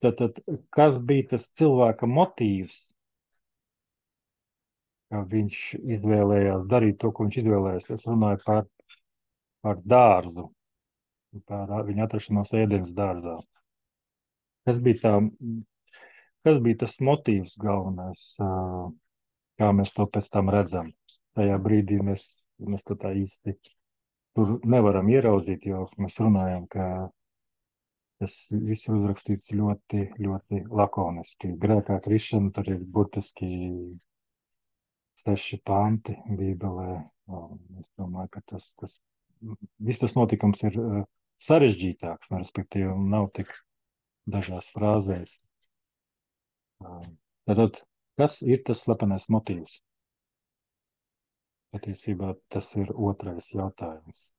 Tad, kas bija tas cilvēka motīvs, ka viņš izvēlējās darīt to, ko viņš izvēlējās? Es runāju par dārzu, par viņa atrašanos ēdienas dārzā. Kas bija tā, kas bija tas motīvs galvenais, kā mēs to pēc tam redzam? Tajā brīdī mēs to tā īsti tur nevaram ieraudzīt, jo mēs runājam, ka tas viss ir uzrakstīts ļoti, ļoti lakoniski. Grēkā krišana tur ir burtiski 6 panti Bībelē. Es domāju, ka viss tas notikums ir sarežģītāks, respektīvi nav tik dažās frāzēs. Tātad, kas ir tas slepenais motīvs? Patiesībā tas ir otrais jautājums.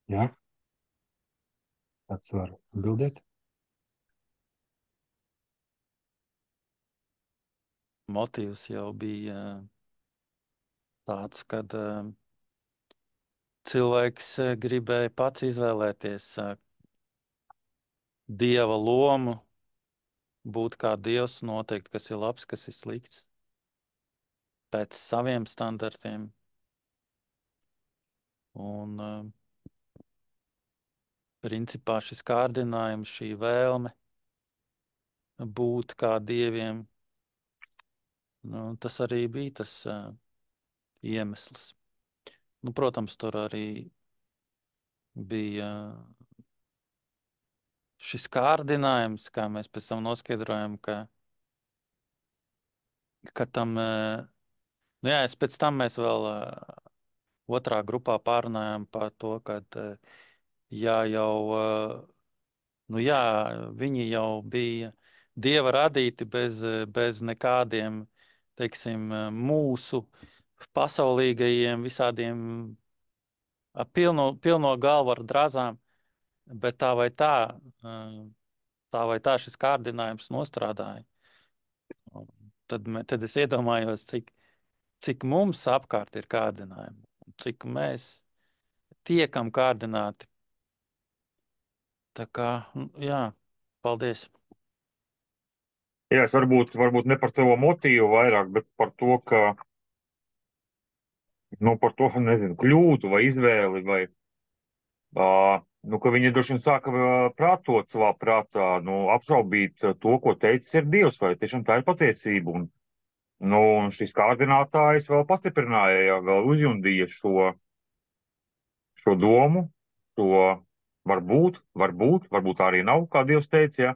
Jā? Kāds var atbildēt? Motīvs jau bija tāds, kad cilvēks gribēja pats izvēlēties dieva lomu, būt kā dievs, noteikt, kas ir labs, kas ir slikts, pēc saviem standartiem. Un principā šis kārdinājums, šī vēlme būt kā dieviem, tas arī bija tas iemesls. Protams, tur arī bija šis kārdinājums, kā mēs pēc tam noskaidrojam, ka tam, es pēc tam mēs vēl otrā grupā pārunājām par to, ka viņi jau bija dieva radīti bez nekādiem, teiksim, mūsu pasaulīgajiem visādiem pilno galvu ar drazām, bet tā vai tā šis kārdinājums nostrādāja. Tad es iedomājos, cik mums apkārt ir kārdinājumi, cik mēs tiekam kārdināti. Tā kā, jā, paldies. Jā, es varbūt ne par to motīvu vairāk, bet par to, par to, nezinu, kļūdu vai izvēli, vai, ka viņi droši vien sāka prātot savā prātā, apšaubīt to, ko teicis ir Dievs, vai tiešām tā ir patiesība. Un šis kārdinātājs vēl pastiprināja, vēl uzjundīja šo domu, to varbūt arī nav, kā Dievs teica, jā.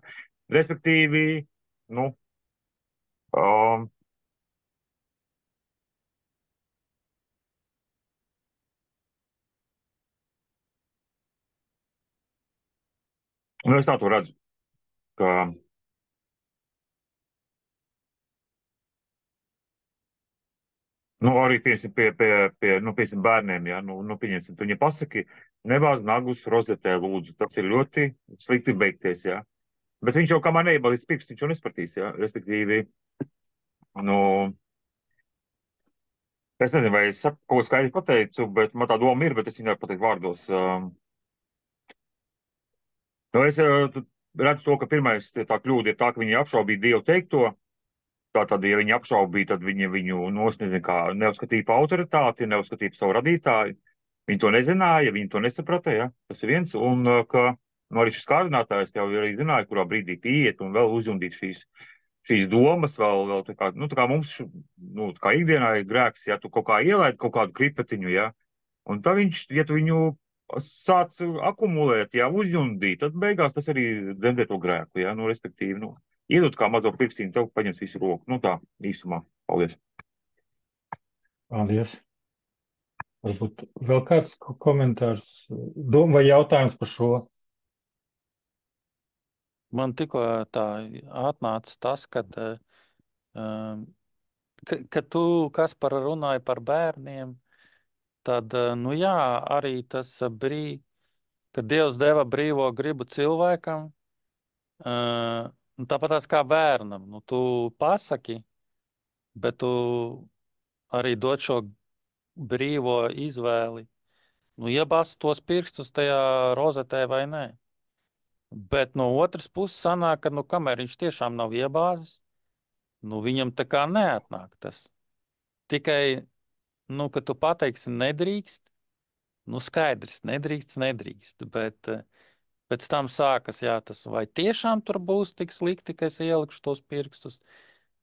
Respektīvi, es tā to redzu, ka arī pie bērniem, ja, pieņemsim, tu viņam pasaki, nebāz nagus rozetē, lūdzu, tas ir ļoti slikti beigties, ja. Bet viņš jau kamēr neiebalīs pirkstu, viņš jau nespratīs, ja, respektīvi, es nezinu, vai es kaut ko skaidri pateicu, bet man tā doma ir, bet es viņu nevaru pateikt vārdos. Es redzu to, ka pirmais tā kļūda ir tā, ka viņi apšaubīja Dievu teikto. Tātad, ja viņi apšaubīja, tad viņi viņu neuzskatīja par autoritāti, neuzskatīja par savu radītāju. Viņi to nezināja, viņi to nesaprata, ja? Tas ir viens. Un ka arī šis kārdinātājs jau arī zināja, kurā brīdī pieiet un vēl uzjundīt šīs domas, vēl tā kā mums, tā kā ikdienā ir grēks, ja tu kaut kā ielaid kaut kādu kripetiņu, ja? Un tā ja tu viņu sāc akumulēt, ja, uzjundīt, tad beigās tas arī dzemdē to grēku, ja, respektīvi, iedot kā mazo pirkstīnu, tev paņems visu roku. Tā, īstumā. Paldies. Paldies. Varbūt vēl kāds komentārs, doma vai jautājums par šo? Man tikko tā atnāca tas, kad tu, Kaspar, runāji par bērniem, tad, arī tas kad Dievs deva brīvo gribu cilvēkam, tāpatās kā bērnam, tu pasaki, bet tu arī dod šo brīvo izvēli, iebāzt tos pirkstus tajā rozetē vai nē. Bet no otras puses sanāk, ka, kamēr viņš tiešām nav iebāzis, viņam tā kā neatnāk tas. Tikai, ka tu pateiksi nedrīkst, skaidrs, nedrīkst, bet pēc tam sākas, jā, tas vai tiešām tur būs tik slikti, ka es ielikšu tos pirkstus,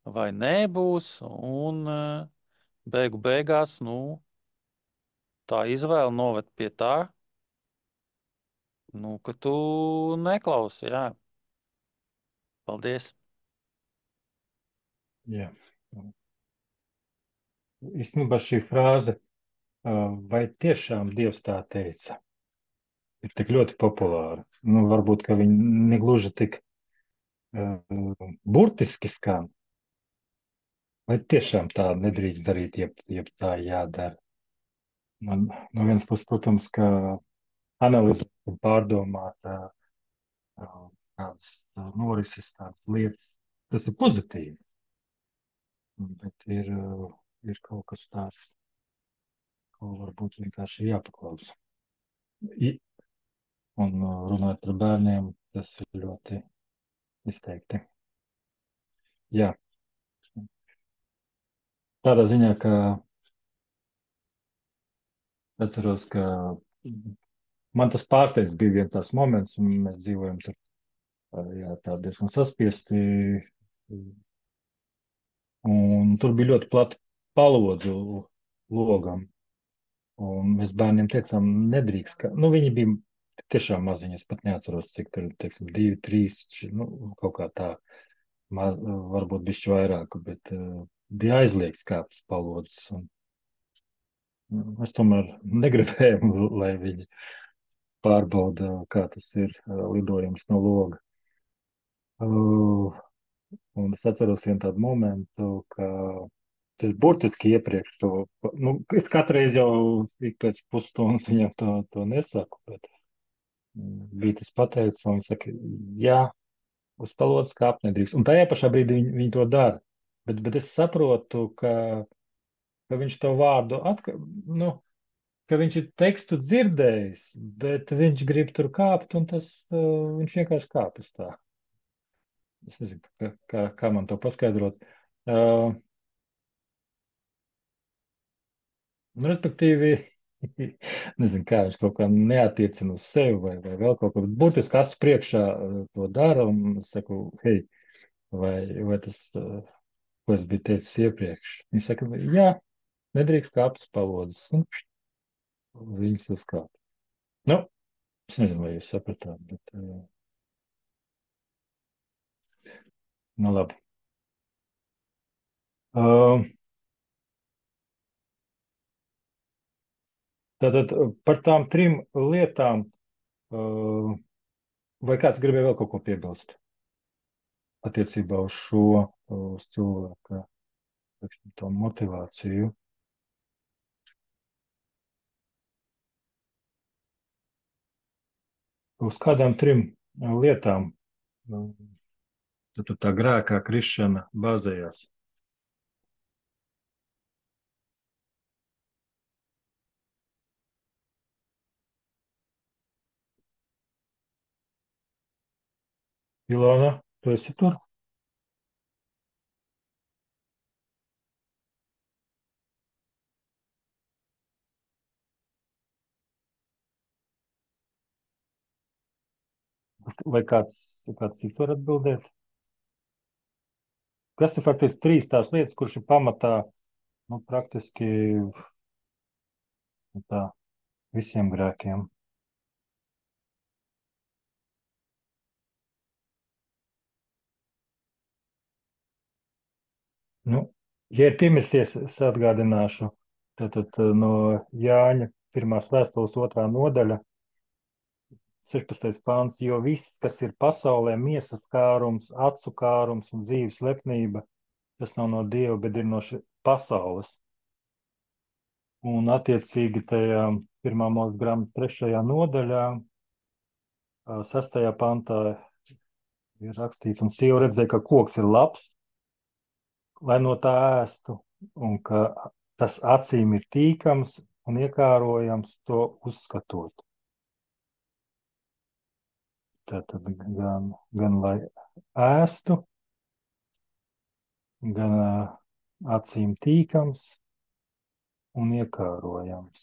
vai nebūs, un beigu beigās, tā izvēle noved pie tā, ka tu neklausi, jā. Paldies. Jā. Īstenībā šī frāze, vai tiešām Dievs tā teica, ir tik ļoti populāra. Varbūt, ka viņi negluži tik burtiski skan. Vai tiešām tā nedrīkst darīt, jeb tā jādara? No vienas puses, protams, ka analizēt un pārdomāt kādas norises, tādas lietas, tas ir pozitīvi. Bet ir kaut kas tāds, ko varbūt vienkārši jāpaklausa. Un runājot par bērniem, tas ir ļoti izteikti. Jā. Tādā ziņā, ka atceros, ka man tas pārsteidz bija viens tās moments, un mēs dzīvojam tur, jā, tā diezgan saspiesti, un tur bija ļoti plati palodzu logam. Un mēs bērniem teicām, nedrīkst, ka, viņi bija tiešām maziņi, es pat neatceros, cik tur, teiksim, 2, 3, kaut kā tā, varbūt bišķi vairāk, bet bija aizliegts kāpt palodzes. Es tomēr negribēju, lai viņi pārbauda, kā tas ir lidojums no loga. Un es atceros vienu tādu momentu, ka tas burtiski iepriekš to, es katru reizi jau ik pēc pusstundas viņam to nesaku, bet bija tas pateicis, un viņš saka, jā, uz palodzes kāpt nedrīkst. Un tajā pašā brīdī viņi to dara. Bet es saprotu, ka viņš to vārdu ka viņš ir tekstu dzirdējis, bet viņš grib tur kāpt, un viņš vienkārši kāpjas tā. Es nezinu, kā man to paskaidrot. Respektīvi, nezinu, kā viņš kaut kā neatiecina uz sevi vai vēl kaut ko, bet burtiski acu priekšā to dara, un es saku, hei, vai tas, ko es biju teicis iepriekš? Viņš saka, jā, nedrīkst kāpt uz palodzes, un viņas uzkāp. Es nezinu, vai jūs sapratāt, bet, labi. Tātad par tām 3 lietām, vai kāds gribēja vēl kaut ko piebilst attiecībā uz šo, uz cilvēka, to motivāciju? Uz kādām 3 lietām tā grēkā krišana bāzējās? Ilona, tu esi tur? Vai kāds cits var atbildēt? Kas ir faktiski 3 tās lietas, kuras ir pamatā, praktiski tā, visiem grēkiem? Ja ir piemirsies, es atgādināšu, tātad no Jāņa 1. vēstules 2. nodaļa, 16. pāns, jo viss, kas ir pasaulē, miesas kārums, acu kārums un dzīves lepnība, tas nav no Dieva, bet ir no pasaules. Un attiecīgi tajā 1. mūža grāmata 3. nodaļā, 6. pantā ir rakstīts, un sieva redzēja, ka koks ir labs, lai no tā ēstu, un ka tas acīm ir tīkams un iekārojams to uzskatot. Tātad gan lai ēstu, gan acīm tīkams un iekārojams.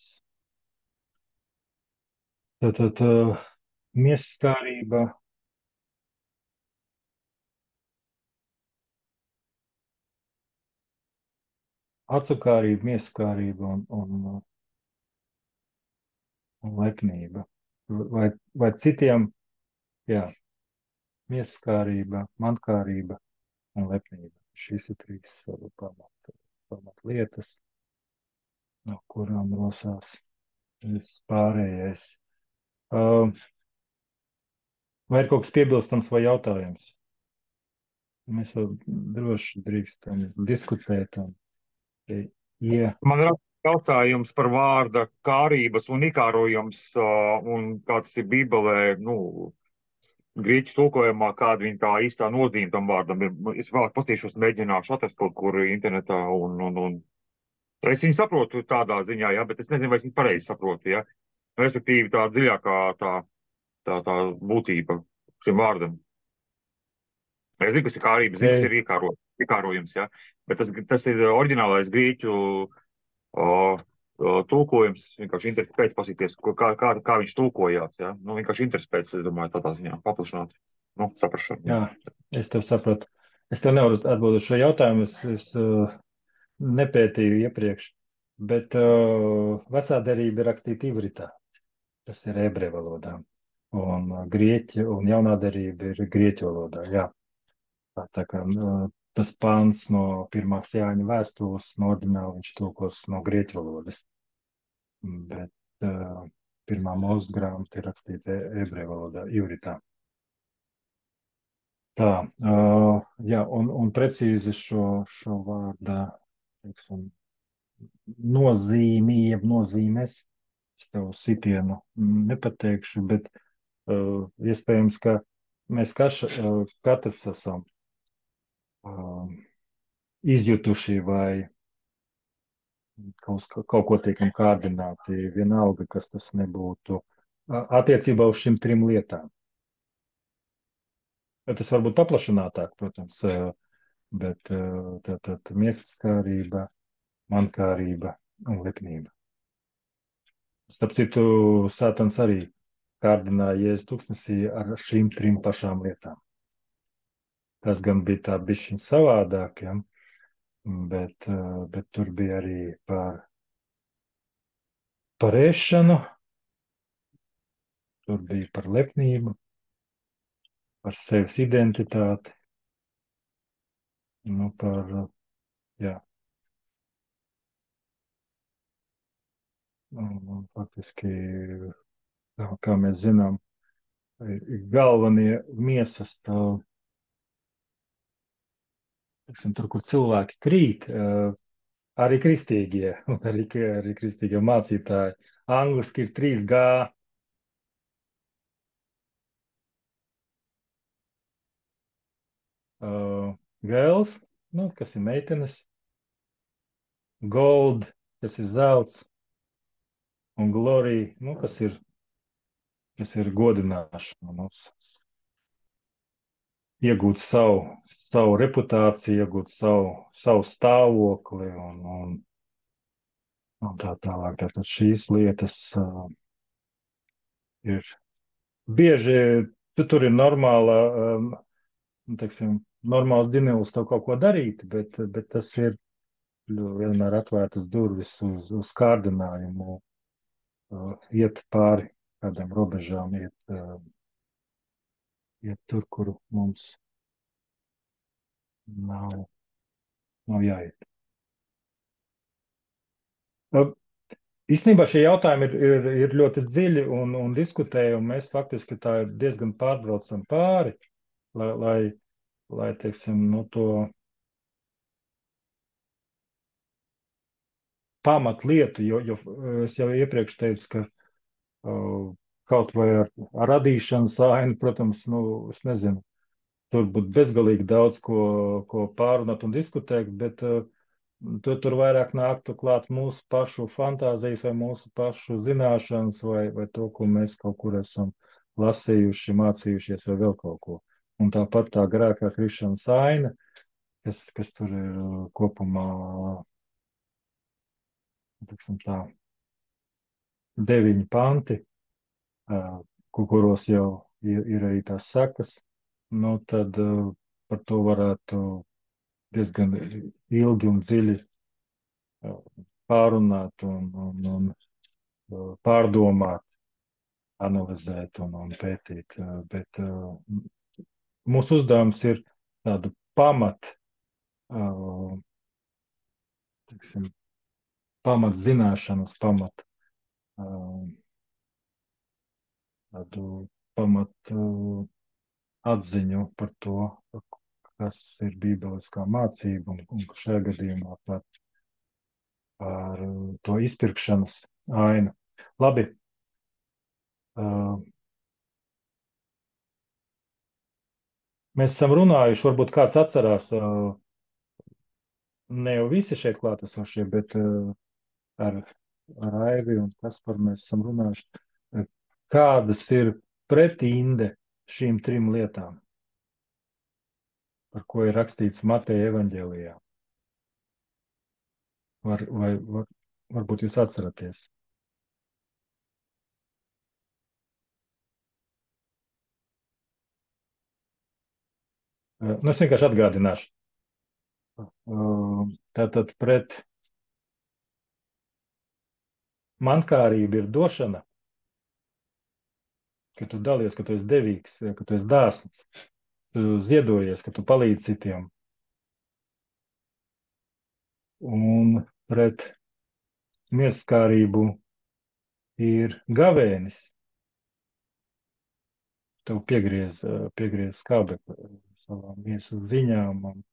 Tātad miesaskārība, acukārība, miesaskārība un lepnība. Vai citiem, jā, miesaskārība, mankārība un lepnība. Šīs ir 3 pamat lietas, no kurām rosās viss pārējais. Vai ir kaut kas piebilstams vai jautājums? Mēs vēl droši drīkstam diskutēt. Man ir jautājums par vārda kārības un ikārojums, un kā tas ir Bībelē, grieķu tulkojumā, kāda viņa tā īstā nozīme tam vārdam ir. Es vēl pastīšos, mēģināšu atrast kaut kur internetā, un es viņu saprotu tādā ziņā, ja, bet es nezinu, vai es viņu pareizi saprotu, ja. Respektīvi tā dziļākā tā būtība šim vārdam. Es zinu, kas ir kārība, zinu, kas ir iekārojums, ja, bet tas ir oriģinālais grieķu tulkojums, vienkārši interesi pēc pasīties, kā viņš tulkojās, ja, vienkārši interesi pēc, es domāju, tādā ziņā paplašināt, saprašanu. Jā, es tev sapratu. Es tev nevaru atbildēt uz šo jautājumu, es nepētīju iepriekš, bet vecā derība ir rakstīta ivritā, tas ir ebreju valodā, un grieķu un jaunā derība ir grieķu valodā, jā. Tā kā tas pāns no 1. Jāņa vēstules no ordināli viņš tulkos no grieķu valodas, bet 1. Mūzes grāmata ir rakstīta ebreju valodā, ivritā. Tā, jā, un precīzi šo vārdā, teiksim, nozīmes, es tev sitienu nepateikšu, bet iespējams, ka mēs katrs esam izjutuši vai kaut ko tiekam kārdināti, vienalga, kas tas nebūtu, attiecībā uz šīm 3 lietām. Tas var būt paplašinātāk, protams, bet tātad miesaskārība, mankārība un lepnība. Starp citu, Sātans arī kārdināja Jēzus tūkstnesī ar šīm 3 pašām lietām. Tas gan bija tā bišķiņ savādāk, ja? bet tur bija arī par ēšanu, tur bija par lepnību, par sevis identitāti, jā. Un faktiski, kā mēs zinām, galvenie miesas, tur, kur cilvēki krīt, arī kristīgie, arī kristīgie mācītāji. Angliski ir 3G. Girls, kas ir meitenes, gold, kas ir zelts, un glory, kas ir godināšana. Iegūt savu reputāciju, iegūt savu stāvokli un tā tālāk. Tātad šīs lietas ir bieži, tur ir normāla, normāls ģimenes tev kaut ko darīt, bet tas ir vienmēr atvērtas durvis uz kārdinājumu, iet pāri kādām robežām, iet tur, kur mums nav jāiet. Īstenībā šie jautājumi ir ļoti dziļi un diskutējumi. Mēs faktiski tā diezgan pārbraucam pāri, lai teiksim, to pamatlietu, jo es jau iepriekš teicu, ka kaut vai ar radīšanas ainu, protams, es nezinu, tur būtu bezgalīgi daudz ko pārunāt un diskutēt, bet tur vairāk nāktu klāt mūsu pašu fantāzijas vai mūsu pašu zināšanas vai to, ko mēs kaut kur esam lasījuši, mācījušies vai vēl kaut ko. Un tāpat tā grēkā krišanas aina, kas tur ir kopumā, tiksim tā, 9 panti, kuros jau ir arī tās sekas, nu tad par to varētu diezgan ilgi un dziļi pārunāt un pārdomāt, analizēt un pētīt. Bet mūsu uzdevums ir tādu tiksim, pamat zināšanas, tādu pamat atziņu par to, kas ir bībeliskā mācība un šajā gadījumā par to izpirkšanas ainu. Labi. Mēs esam runājuši, varbūt kāds atcerās, ne jau visi šeit klātesošie, bet ar Aivi un Kasparu mēs esam runājuši, kādas ir pretinde šīm 3 lietām, par ko ir rakstīts Mateja evaņģēlijā. Varbūt jūs atceraties. Es vienkārši atgādināšu. Tātad pret mankārību ir došana, ka tu dalies, ka tu esi devīgs, ka tu esi dāsns, tu ziedojies, ka tu palīdzi citiem. Un pret miesaskārību ir gavēnis. Tev piegriez skābekli savām miesas ziņām un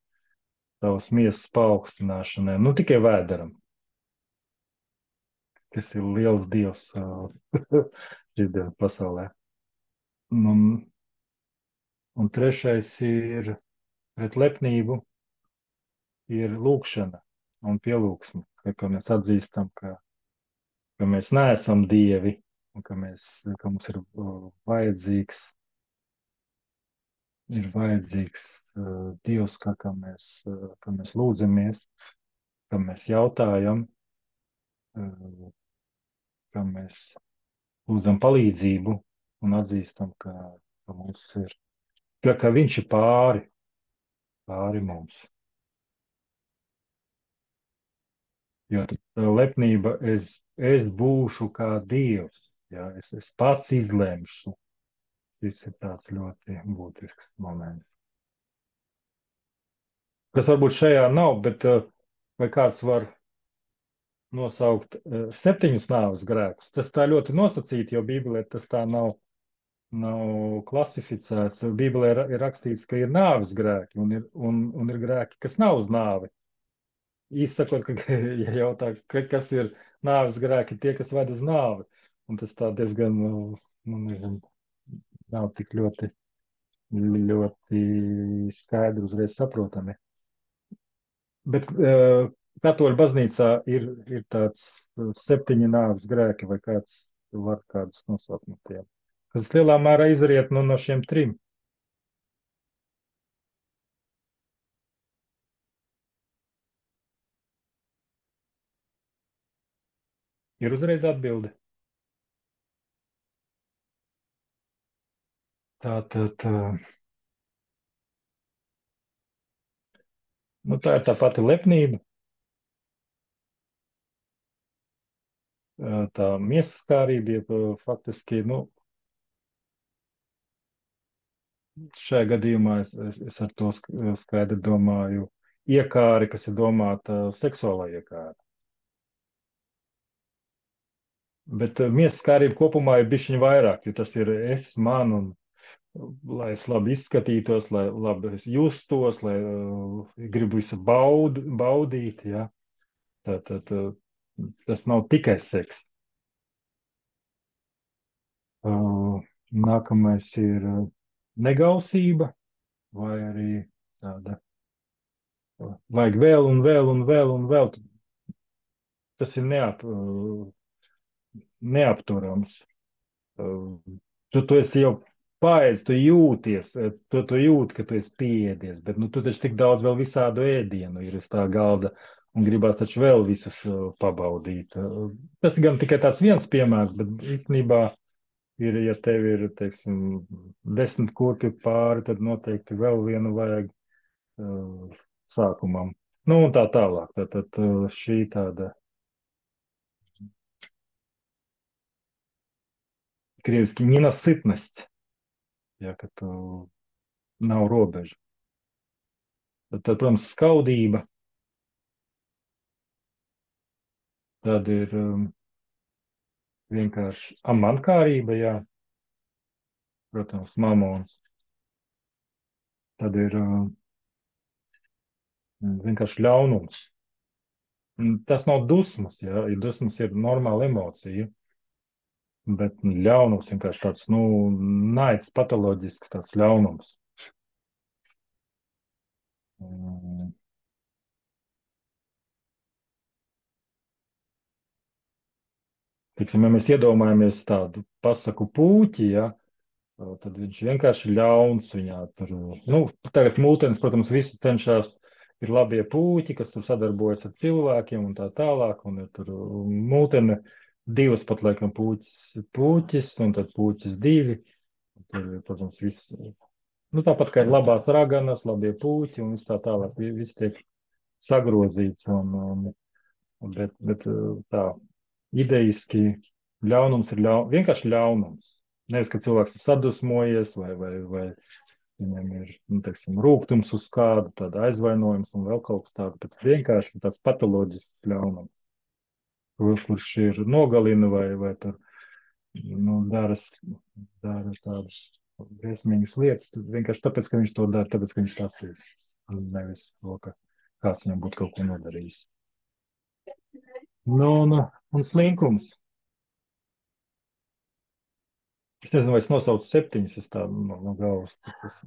savas miesas paaugstināšanai. Nu, tikai vēderam, kas ir liels dievs šīs pasaulē. Un trešais ir pret lepnību, ir lūkšana un pielūgsme, ka mēs atzīstam, ka mēs neesam dievi un ka mums ir vajadzīgs Dievs, ka mēs lūdzamies, ka mēs jautājam, ka mēs lūdzam palīdzību un atzīstam, ka mums ir, ka viņš ir pāri mums. Jo lepnība, es būšu kā Dievs, ja? Es pats izlemšu. Šis ir tāds ļoti būtisks moments. Kas varbūt šajā nav, bet vai kāds var nosaukt 7 nāves grēkus? Tas tā ļoti nosacīti, jo Bībelē tas tā nav klasificēts. Bībelē ir rakstīts, ka ir nāves grēki un ir grēki, kas nav uz nāvi. Īsakot, ja jautā, kas ir nāves grēki, tie, kas ved uz nāvi. Un tas tā diezgan, nezinu, nav tik ļoti skaidri uzreiz saprotami. Bet katoļu baznīcā ir tāds 7 nāves grēki, vai kāds var kādus nosaukt no tiem, kas lielā mērā izriet no šiem 3. Ir uzreiz atbilde. Tātad, tā ir tā pati lepnība, tā miesaskārība, faktiski, šajā gadījumā es ar to skaidri domāju iekāri, kas ir domāta seksuālā iekāra. Bet miesaskārība kopumā ir bišķiņ vairāk, jo tas ir man, un lai es labi izskatītos, lai labi es justos, lai gribu visu baudīt, ja. Tātad tas nav tikai seks. Nākamais ir negausība, vai arī tāda, vajag vēl un vēl un vēl un vēl. Tas ir neapturams. Tu esi jau paēdis, tu jūties, tu jūti, ka tu esi pieēdies, bet nu, tu taču tik daudz vēl visādu ēdienu ir uz tā galda un gribās taču vēl visus pabaudīt. Tas ir gan tikai tāds viens piemērs, bet īstenībā ir, ja tev ir, teiksim, 10 kurpju pāri, tad noteikti vēl vienu vajag sākumam. Nu, un tā tālāk. Tad šī tāda krieviski nenasitность, ja, ka tu nav robežu. Tad, protams, skaudība. Tad ir vienkārši amankārība, jā. Protams, mamons. Tad ir vienkārši ļaunums. Tas nav dusmas, jā. Dusmas ir normāla emocija. Bet ļaunums vienkārši tāds, nu, naids, patoloģisks tāds ļaunums. Tiksim, ja mēs iedomājamies tādu pasaku puķi, ja, tad viņš vienkārši ļauns viņā tur. Nu, tagad mūtens, protams, visu cenšas, ir labie puķi, kas tur sadarbojas ar cilvēkiem un tā tālāk, un ir tur mūtene, divas pat laikam puķis, un tad puķis divi. Tur ir, protams, viss, nu, tāpat kā ir labās raganas, labie puķi un viss tā tālāk, viss tiek sagrozīts, bet tā idejiski ļaunums ir vienkārši ļaunums. Nevis, ka cilvēks ir sadusmojies vai viņam ir, nu, teiksim, rūgtums uz kādu, tāda aizvainojums un vēl kaut kas tāds, bet vienkārši tāds patoloģisks ļaunums, kurš ir nogalina vai tur, nu, dara tādas briesmīgas lietas, vienkārši tāpēc, ka viņš to dara, tāpēc, ka viņš tāds ir, nevis to, ka kāds viņam būtu kaut ko nodarījis. Nu, un slinkums. Es nezinu, vai es nosaucu 7, es tā no galvas, es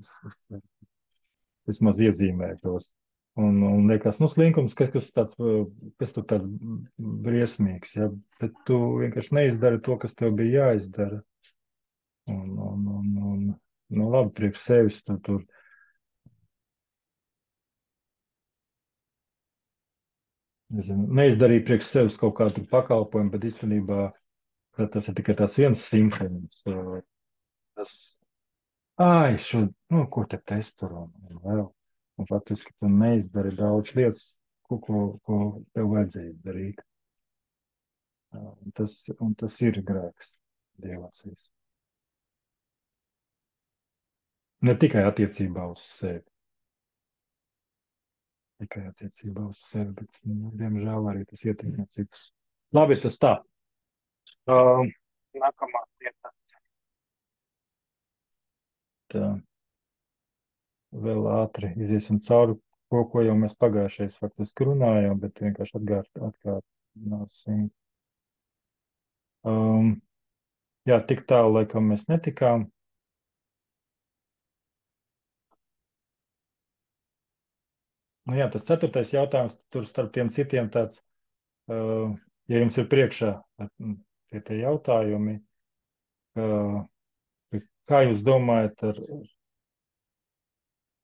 vismaz iezīmēju tos. Un liekas, nu, slinkums, kas tu tāds briesmīgs, ja, bet tu vienkārši neizdari to, kas tev bija jāizdara. Nu, labi, priekš sevis tu tur. Nezinu, neizdarīja priekš sevis kaut kādu pakalpojumu, bet īstenībā tas ir tikai tāds viens simptoms. Tas, nu, ko te es tur un vēl. Un faktiski tu neizdari daudz lietas, ko tev vajadzēja izdarīt. Un tas ir grēks Dievacīs. Ne tikai attiecībā uz sevi. Tikai attiecībā uz sevi, bet, nu, diemžēl arī tas ietekmē citus. Labi, tas tā. Nākamā lieta. Tā. Vēl ātri iziesim cauri, ko jau mēs pagājušais faktiski runājām, bet vienkārši atkārtināsim. Jā, tik tālu laikam mēs netikām. Nu, jā, tas 4. jautājums, tur starp tiem citiem tāds, ja jums ir priekšā tie jautājumi, kā jūs domājat,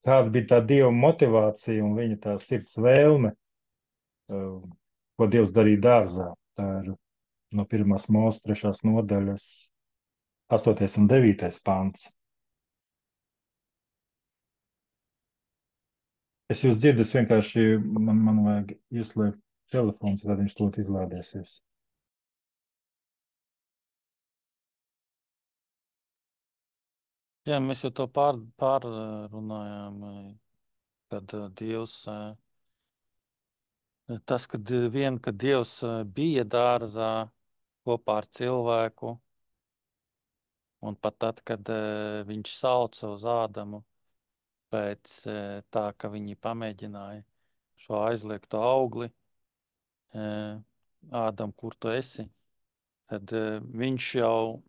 kāda bija tā Dieva motivācija un viņa tā sirds vēlme, ko Dievs darīja dārzā? Tā ir no 1. Mūzes 3. nodaļas 8. un 9. pants. Es jūs dzirdu, es vienkārši, man vajag ieslēgt telefons, tad viņš tūlīt izlādēsies. Jā, mēs jau to pārrunājām, kad Dievs, kad Dievs bija dārzā kopā ar cilvēku, un pat tad, kad viņš sauca uz Ādamu pēc tā, ka viņi pamēģināja šo aizliegto augli, Ādam, kur tu esi, tad viņš jau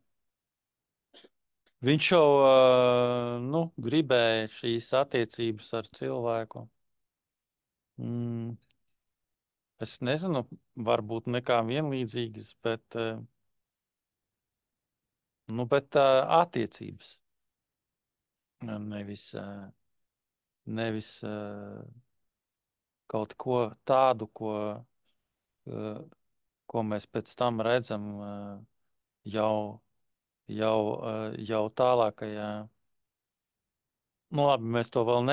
nu, gribēja šīs attiecības ar cilvēku. Es nezinu, varbūt nekā vienlīdzīgas, bet Nu, bet attiecības. Nevis kaut ko tādu, ko mēs pēc tam redzam jau, jau tālākajā. Nu, labi, mēs to vēl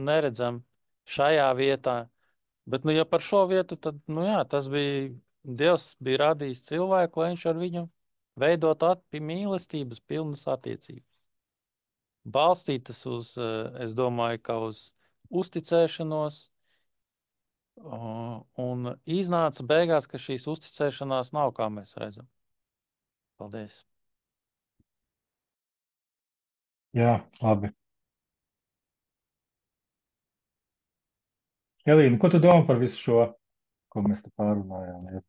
neredzam šajā vietā, bet, ja par šo vietu, tad, jā, tas bija, Dievs bija radījis cilvēku, lai viņš ar viņu veidot mīlestības pilnas attiecības. Balstītas uz, es domāju, ka uz uzticēšanos, un iznāca beigās, ka šīs uzticēšanās nav, kā mēs redzam. Paldies. Jā, labi. Elīna, ko tu domā par visu šo, ko mēs te pārunājām?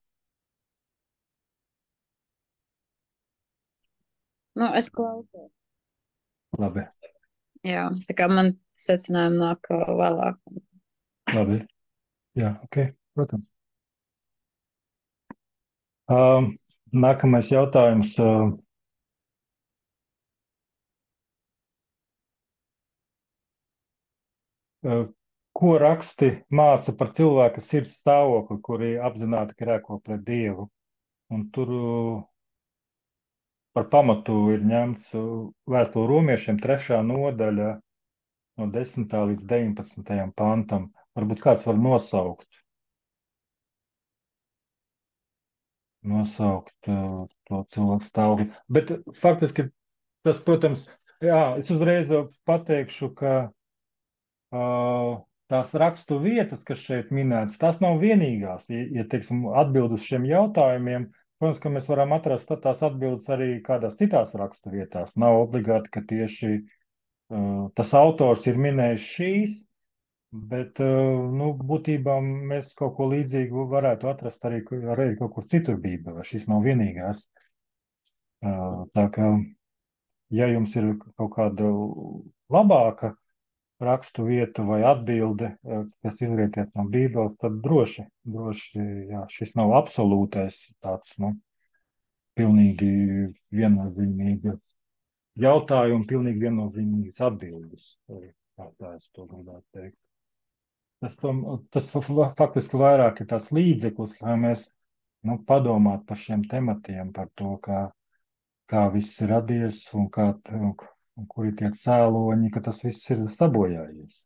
Nu, es klausos. Labi. Jā, tā kā man secinājumi nāk vēlāk. Labi. Jā, ok, protams. Nākamais jautājums. Ko raksti māca par cilvēka sirds stāvokli, kuri apzināti grēko pret Dievu? Un tur par pamatu ir ņemts vēstule romiešiem 3. nodaļa no 10. līdz 19. pantam. Varbūt kāds var nosaukt to cilvēku stāvokli. Bet faktiski tas, protams, jā, es uzreiz pateikšu, ka tās rakstu vietas, kas šeit minētas, tās nav vienīgās. Ja teiksim, atbild uz šiem jautājumiem, protams, ka mēs varam atrast tās atbildes arī kādās citās rakstu vietās. Nav obligāti, ka tieši tas autors ir minējis šīs, bet būtībā mēs kaut ko līdzīgu varētu atrast arī kaut kur citur Bībelē. Šīs nav vienīgās. Tā kā, ja jums ir kaut kāda labāka rakstu vieta vai atbilde, kas izrietiet no Bībeles, tad droši, jā, šis nav absolūtais tāds, pilnīgi viennozīmīgi jautājumi, pilnīgi viennozīmīgas atbildes. Tā es to gribētu teikt. Tas faktiski vairāk ir tāds līdzeklis, lai mēs padomātu par šiem tematiem, par to, kā viss ir radies un kur ir tie cēloņi, ka tas viss ir sabojājies.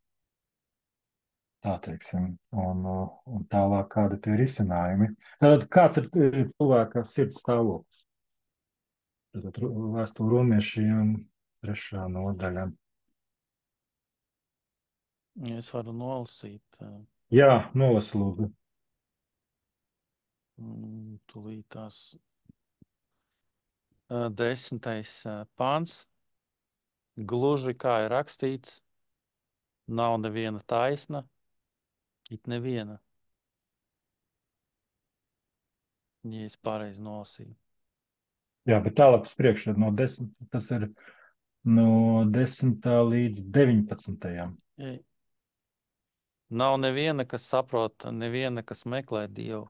Tā teiksim, un tālāk kādi tie risinājumi. Tad kāds ir cilvēka sirds stāvoklis? Tad vēstule romiešiem 3. nodaļa. Es varu nolasīt. Jā, nolasi lūdzu. Tūlītās 10. pāns. Gluži kā ir rakstīts, nav neviena taisna, it neviena. Ja es pareizi nolasīju. Jā, bet tālāk uz priekšu, tas ir no 10. līdz 19. Nav neviena, kas saprot, neviena, kas meklē Dievu.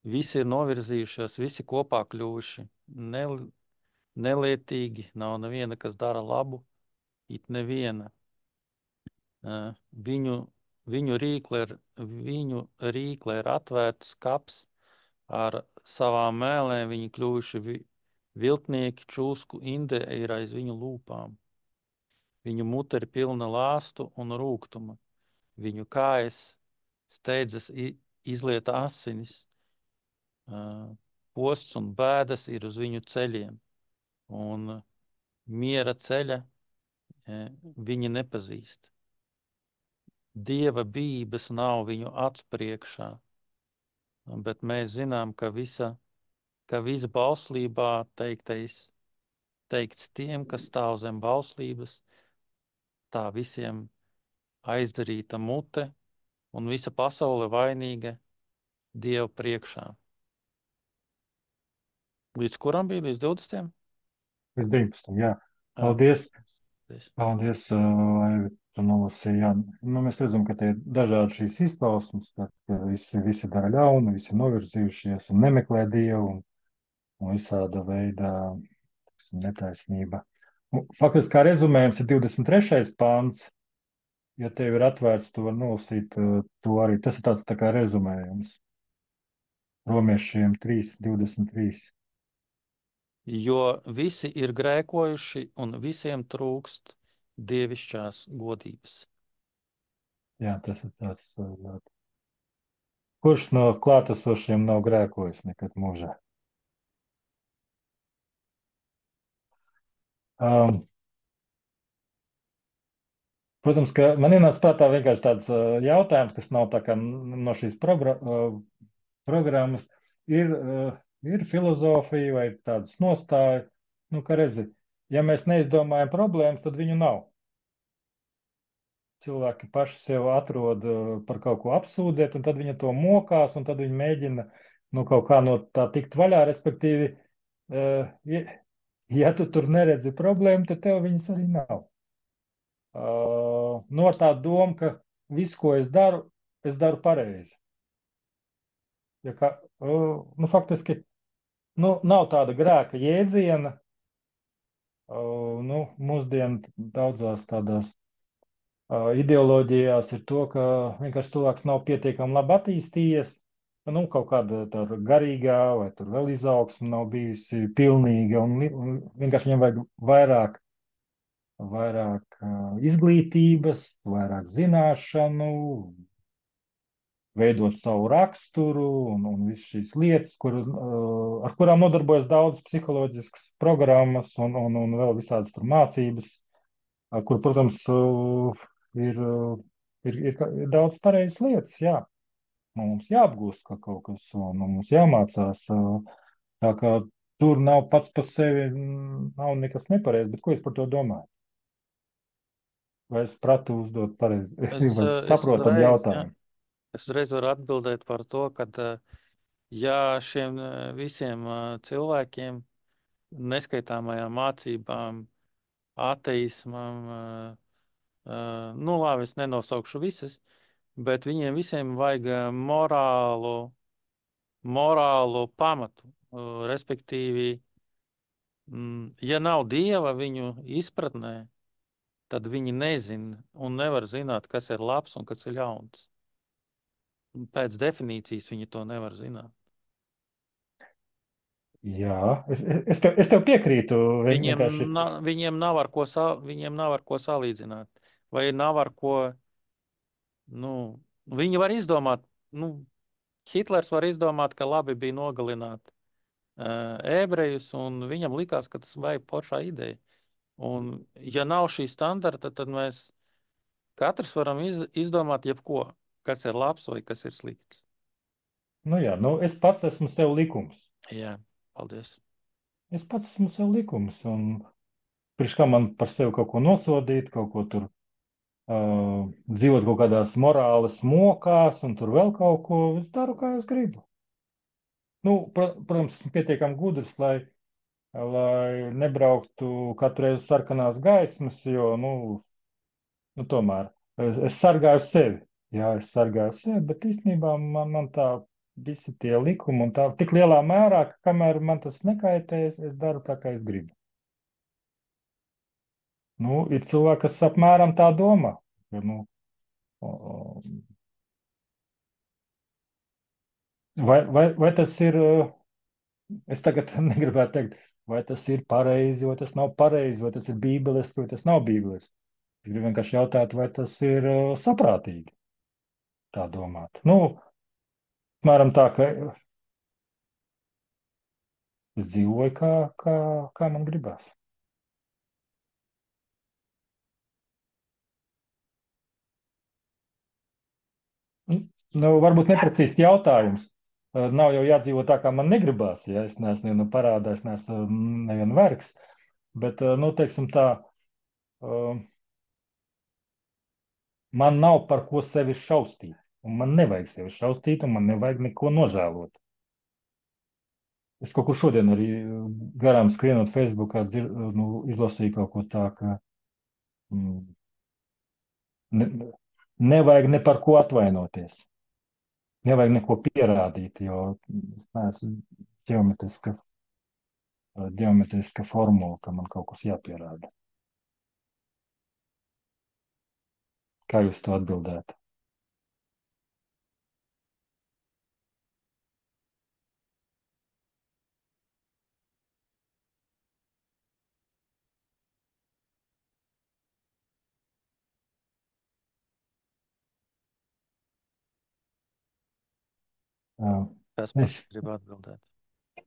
Visi ir novirzījušies, visi kopā kļuvuši nelietīgi, nav neviena, kas dara labu, it neviena. Viņu rīkle ir atvērts kaps, ar savām mēlēm viņi kļuvuši viltnieki, čūsku inde ir aiz viņu lūpām. Viņu mute ir pilna lāstu un rūgtuma. Viņu kājas steidzas izliet asinis. Posts un bēdas ir uz viņu ceļiem. Un miera ceļa viņi nepazīst. Dieva bības nav viņu acu priekšā, bet mēs zinām, ka visa bauslībā teikts tiem, kas stāv zem bauslības, tā visiem aizdarīta mute un visa pasaule vainīga Dieva priekšā. Līdz kuram bija? Līdz 20? Līdz 19. Jā. Paldies. Paldies, Aivi, tu nolasīji. Jā. Mēs redzam, ka te ir dažādi šīs izpausmes, ka visi dara ļaunu, visi novirzījušies un nemeklē Dievu un visāda veida teiksim, netaisnība. Faktiski kā rezumējums ir 23. pāns. Ja tev ir atvērts, tu vari nolasīt to arī. Tas ir tāds tā kā rezumējums. Romiešiem 3:23. Jo visi ir grēkojuši un visiem trūkst dievišķās godības. Jā, tas ir tāds. Kurš no klātesošiem nav grēkojis nekad mūžā? Protams, ka man ienāca prātā vienkārši tāds jautājums, kas nav tā kā no šīs programmas. Ir filozofija vai tādas nostāja, nu, ka redzi, ja mēs neizdomājam problēmas, tad viņu nav. Cilvēki paši sev atrod par kaut ko apsūdzēt, un tad viņi to mokās, un tad viņi mēģina nu, kaut kā no tā tikt vaļā. Respektīvi, ja tu tur neredzi problēmu, tad tev viņas arī nav. No tā doma, ka visu, ko es daru pareizi. Ja kā, nu, faktiski nav tāda grēka jēdziena. Nu, mūsdienu daudzās tādās ideoloģijās ir to, ka vienkārši cilvēks nav pietiekami labi attīstījies. Nu, kaut kāda garīgā vai tur vēl izaugsme nav bijusi pilnīga. Un vienkārši viņam vajag vairāk izglītības, vairāk zināšanu, veidot savu raksturu un visas šīs lietas, ar kurām nodarbojas daudz psiholoģiskas programmas un vēl visādas tur mācības, kur, protams, ir daudz pareizas lietas, jā. Mums jāapgūst kaut kas un mums jāmācās. Tā kā tur nav pats par sevi, nav nekas nepareizs, bet ko es par to domāju? Vai es pratu uzdot pareizi, vai saprotam jautājumu? Es reiz varu atbildēt par to, ka ja šiem visiem cilvēkiem, neskaitāmajām mācībām, ateismam, nu labi, es nenosaukšu visas, bet viņiem visiem vajag morālu pamatu, respektīvi, ja nav Dieva viņu izpratnē, tad viņi nezina un nevar zināt, kas ir labs un kas ir ļauns. Pēc definīcijas viņi to nevar zināt. Jā, es tev piekrītu. Viņiem nav ar ko salīdzināt. Vai nav ar ko, nu, viņi var izdomāt, nu, Hitlers var izdomāt, ka labi bija nogalināt ebrejus, un viņam likās, ka tas vajag poršā ideja. Un, ja nav šī standarta, tad mēs katrs varam izdomāt jebko, kas ir labs vai kas ir slikts. Nu jā, es pats esmu sev likums. Jā, paldies. Es pats esmu sev likums, un priekš kā man par sevi kaut ko nosodīt, kaut ko tur dzīvot kaut kādās morāles mokās, un tur vēl kaut ko, es daru, kā es gribu. Nu, protams, pietiekami gudrs, lai nebrauktu katru reizi sarkanās gaismas, jo, nu tomēr es sargāju sevi. Jā, es sargāju sevi, bet īstenībā man tā visi tie likumi un tā tik lielā mērā, ka kamēr man tas nekaitēs, es daru tā, kā es gribu. Nu, ir cilvēki, kas apmēram tā domā. Ja, vai tas ir, es tagad negribētu teikt, vai tas ir pareizi, vai tas nav pareizi, vai tas ir bībeliski, vai tas nav bībeliski. Es gribu vienkārši jautāt, vai tas ir saprātīgi tā domāt. Nu, apmēram tā, ka es dzīvoju, kā man gribās. Nu, varbūt neprecīzs jautājums. Nav jau jādzīvo tā, kā man negribās. Ja es neesmu nevienu parādā, es neesmu nevienu vergs. Bet, nu, teiksim tā, man nav par ko sevi šaustīt. Un man nevajag sevi šaustīt, un man nevajag neko nožēlot. Es kaut kur šodien arī garām skrienot Facebookā izlasīju kaut ko tā, ka nevajag ne par ko atvainoties. Nevajag neko pierādīt, jo es neesmu ģeometriska ģeometriska formula, ka man kaut kas jāpierāda. Kā jūs to atbildētu? Kas Es, pats grib atbildēt?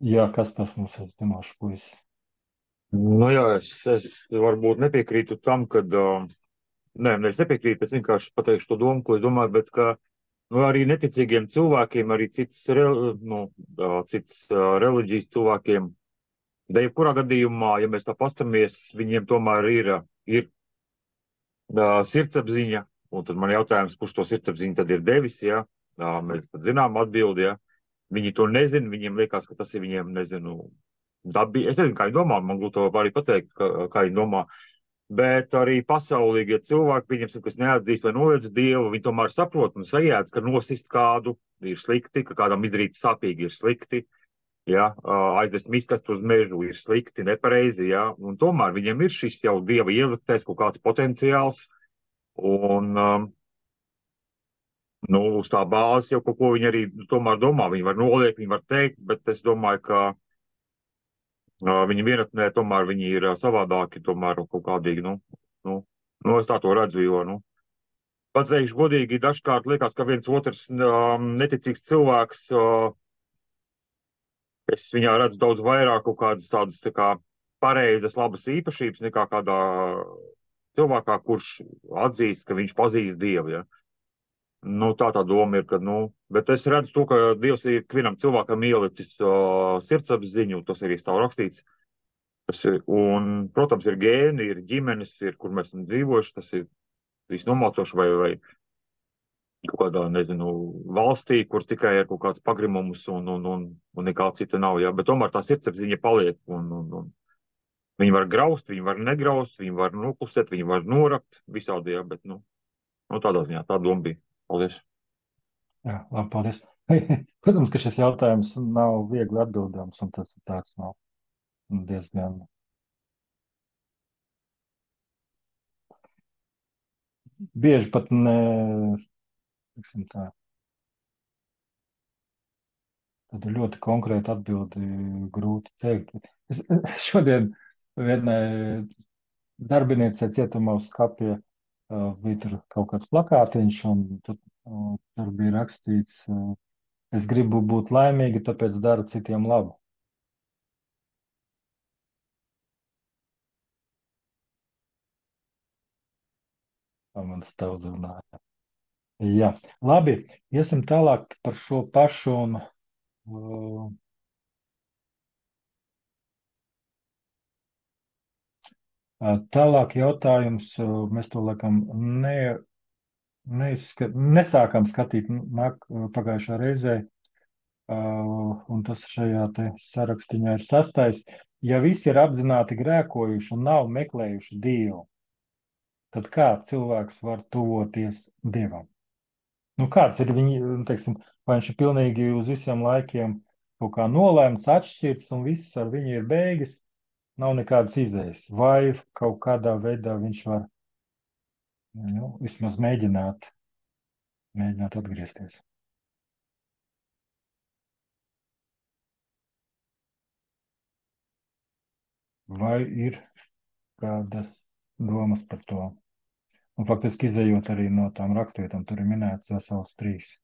jā, kas tas mums ir zinošs puisis? Nu jā, es varbūt nepiekrītu tam, kad, nē, es nepiekrītu, es vienkārši pateikšu to domu, ko es domāju, bet ka, nu, arī neticīgiem cilvēkiem, arī cits reliģijas cilvēkiem, da jebkurā gadījumā, ja mēs tā pastamies, viņiem tomēr ir sirdsapziņa, un tad man jautājums, kurš to sirdsapziņu tad ir devis, ja? Mēs tad zinām atbildi, ja? Viņi to nezina, viņiem liekas, ka tas ir viņiem, nezinu, dabīgi. Es nezinu, kā viņi domā, man grūti to arī pateikt, kā viņi domā, bet arī pasaulīgie cilvēki, pieņemsim, kas neatzīst vai noliedz Dievu, viņi tomēr saprot un sajēdz, ka nosist kādu ir slikti, ka kādam izdarīt sāpīgi ir slikti, ja? Aizvest miskastu uz mežu ir slikti, nepareizi, ja? Un tomēr viņiem ir šis jau Dieva ieliktais kaut kāds potenciāls, un nu, uz tā bāzes jau kaut ko viņi arī tomēr domā. Viņi var noliekt, viņi var teikt, bet es domāju, ka viņi vienatnē tomēr viņi ir savādāki, tomēr kaut kādīgi, es tā to redzu, jo, pateikšu godīgi, dažkārt liekas, ka viens otrs neticīgs cilvēks, es viņā redzu daudz vairāk kaut kādas tādas tā kā pareizas, labas īpašības nekā kādā cilvēkā, kurš atzīst, ka viņš pazīst Dievu, ja. Tā doma ir, ka, bet es redzu to, ka Dievs ir ikvienam cilvēkam ielicis sirdsapziņu, tas arī stāv rakstīts. Un, protams, ir gēni, ir ģimenes, ir, kur mēs esam dzīvojuši, tas ir visnomācoši vai kaut kādā, nezinu, valstī, kur tikai ir kaut kāds pagrimums un nekā cita nav, jā, bet tomēr tā sirdsapziņa paliek, un viņi var graust, viņi var negraust, viņi var noklusēt, viņi var norakt, visādi, jā, bet, tādā ziņā, tā doma bija. Paldies. Jā, labi, paldies. Protams, ka šis jautājums nav viegli atbildams, un tas ir tāds diezgan bieži pat teiksim tā, tādu ļoti konkrētu atbildi grūti teikt. Es šodien vienai darbiniecei cietumā uz skapja bija tur kaut kāds plakātiņš, un tur bija rakstīts, es gribu būt laimīga, tāpēc daru citiem labu. Man tas tā uzrunāja. Jā, labi, iesim tālāk par šo pašu. Tālāk jautājums, mēs to laikam nesākām skatīt pagājušā reizē, un tas šajā te sarakstiņā ir 6. Ja visi ir apzināti grēkojuši un nav meklējuši Dievu, tad kā cilvēks var tuvoties Dievam? Kāds ir viņi, teiksim, vai viņš ir pilnīgi uz visiem laikiem kaut kā nolēmts, atšķirts, un viss ar viņu ir beigas, nav nekādas izējas, vai kaut kādā veidā viņš var vismaz mēģināt atgriezties. Vai ir kādas domas par to? Un faktiski izējot arī no tām rakstvietām, tur ir minēts vesels 3.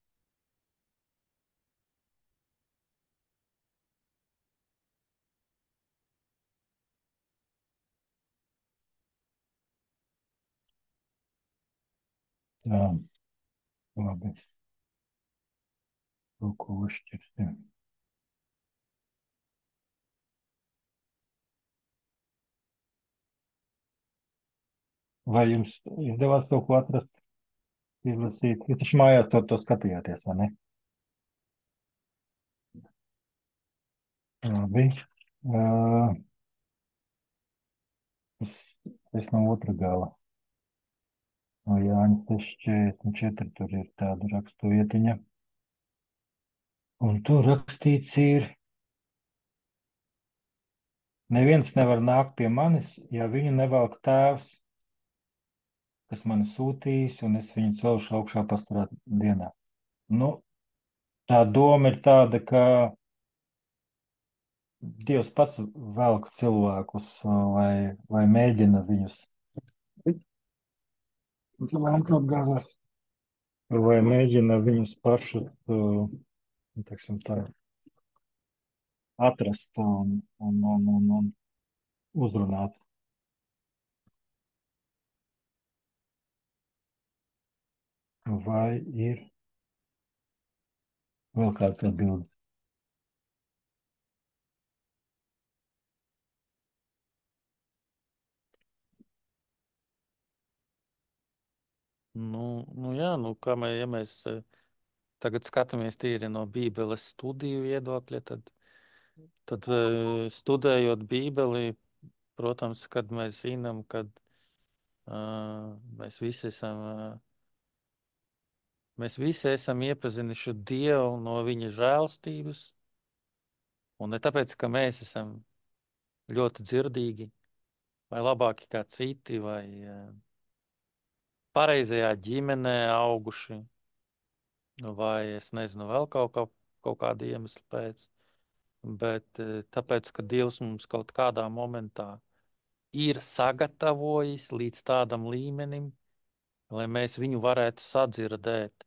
Tā, labi. Kaut ko uzšķirsim. Vai jums izdevās kaut ko atrast, izlasīt? Jūs taču mājās to skatījāties, vai ne? Labi. Es no otra gala. No Jāņa 6,44 tur ir tāda raksturietiņa. Un tur rakstīts ir, Neviens nevar nākt pie manis, ja viņu nevelk tēvs, kas mani sūtījis, un es viņu celšu augšā pastarā dienā. Nu, tā doma ir tāda, ka Dievs pats velk cilvēkus, vai mēģina viņus. Lampa apgāzās. Vai mēģina viņus pašus, teiksim tā, atrast un uzrunāt. Vai ir vēl kāds atbildi? Jā, kā ja mēs tagad skatāmies tīri no Bībeles studiju viedokļa, tad studējot Bībeli, protams, kad mēs zinām, kad mēs visi esam iepazinuši Dievu no viņa žēlstības, un ne tāpēc, ka mēs esam ļoti dzirdīgi, vai labāki kā citi, vai pareizajā ģimenē auguši, vai es nezinu, vēl kaut kāda iemesla pēc, bet tāpēc, ka Dievs mums kaut kādā momentā ir sagatavojis līdz tādam līmenim, lai mēs viņu varētu sadzirdēt.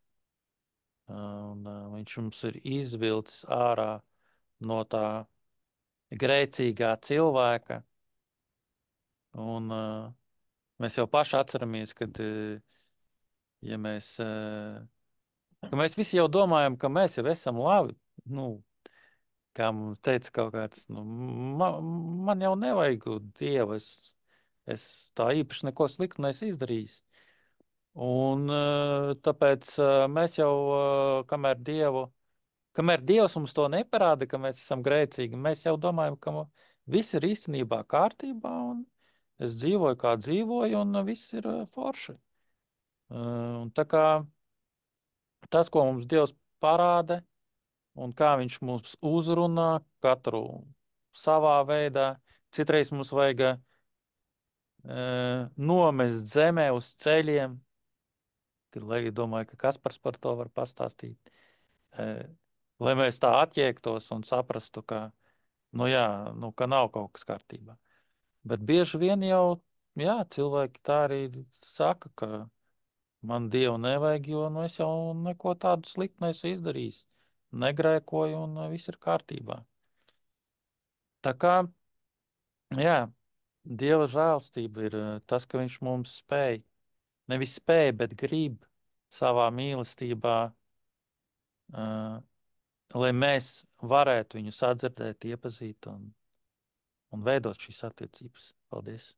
Viņš mums ir izvilcis ārā no tā grēcīgā cilvēka, un mēs jau paši atceramies, kad ja ka mēs visi jau domājam, ka mēs jau esam labi. Kā mums teica kaut kāds, man jau nevajag Dievu, es tā īpaši neko sliktu neesmu izdarījis. Un tāpēc mēs jau, kamēr Dievs mums to neparāda, ka mēs esam grēcīgi, mēs jau domājam, ka viss ir īstenībā kārtībā, un es dzīvoju, kā dzīvoju, un viss ir forši. Un tā kā tas, ko mums Dievs parāda, un kā viņš mums uzrunā, katru savā veidā, citreiz mums vajag nomest zemē uz ceļiem, lai domāju, ka Kaspars par to var pastāstīt. Lai mēs tā atjēgtos un saprastu, ka, ka nav kaut kas kārtībā. Bet bieži vien jau, cilvēki tā arī saka, ka man Dievu nevajag, jo es jau neko tādu sliktu neesmu izdarījis. Negrēkoju un viss ir kārtībā. Tā kā, Dieva žēlstība ir tas, ka viņš mums spēj, nevis spēj, bet grib savā mīlestībā, lai mēs varētu viņu sadzirdēt, iepazīt un veidot šīs attiecības. Paldies!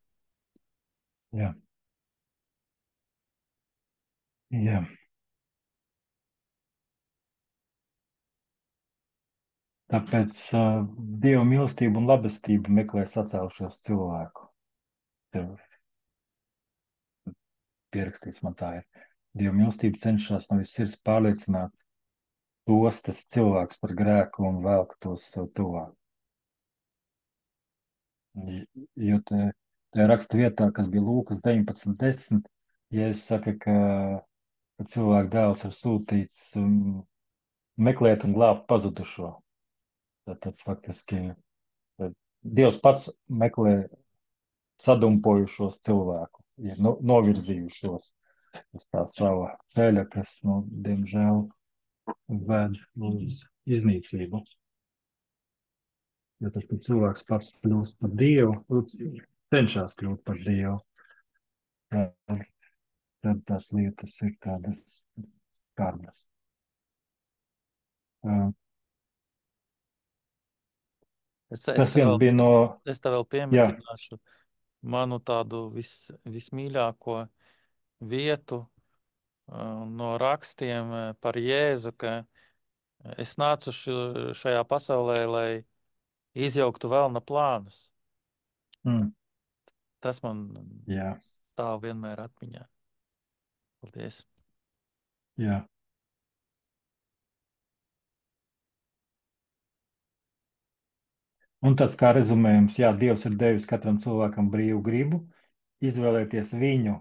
Jā. Jā. Tāpēc Dieva mīlestība un labestība meklē sacēlušos cilvēku. Tev pierakstīts, man tā ir. Dieva mīlestība cenšas no visas sirds pārliecināt tas cilvēks par grēku un velk tos sev tuvāk. Jo te raksta vietā, kas bija Lūkas 19.10, Jēzus saka, ka cilvēka dēls ir sūtīts meklēt un glābt pazudušo. Tad faktiski Dievs pats meklē sadumpojušos cilvēku, ir novirzījušos uz tā sava ceļa, kas, diemžēl, ved uz iznīcību. Jo tad, kad cilvēks pats kļūst par Dievu, cenšas kļūt par Dievu, tad tās lietas ir tādas skardas. Tas viens bija no... Es tev vēl piemetināšu manu tādu vismīļāko vietu no rakstiem par Jēzu, ka es nācu šajā pasaulē, lai izjauktu velna plānus. Tas man stāv vienmēr atmiņā. Paldies. Jā. Un tāds kā rezumējums, jā, Dievs ir devis katram cilvēkam brīvu gribu, izvēlēties viņu,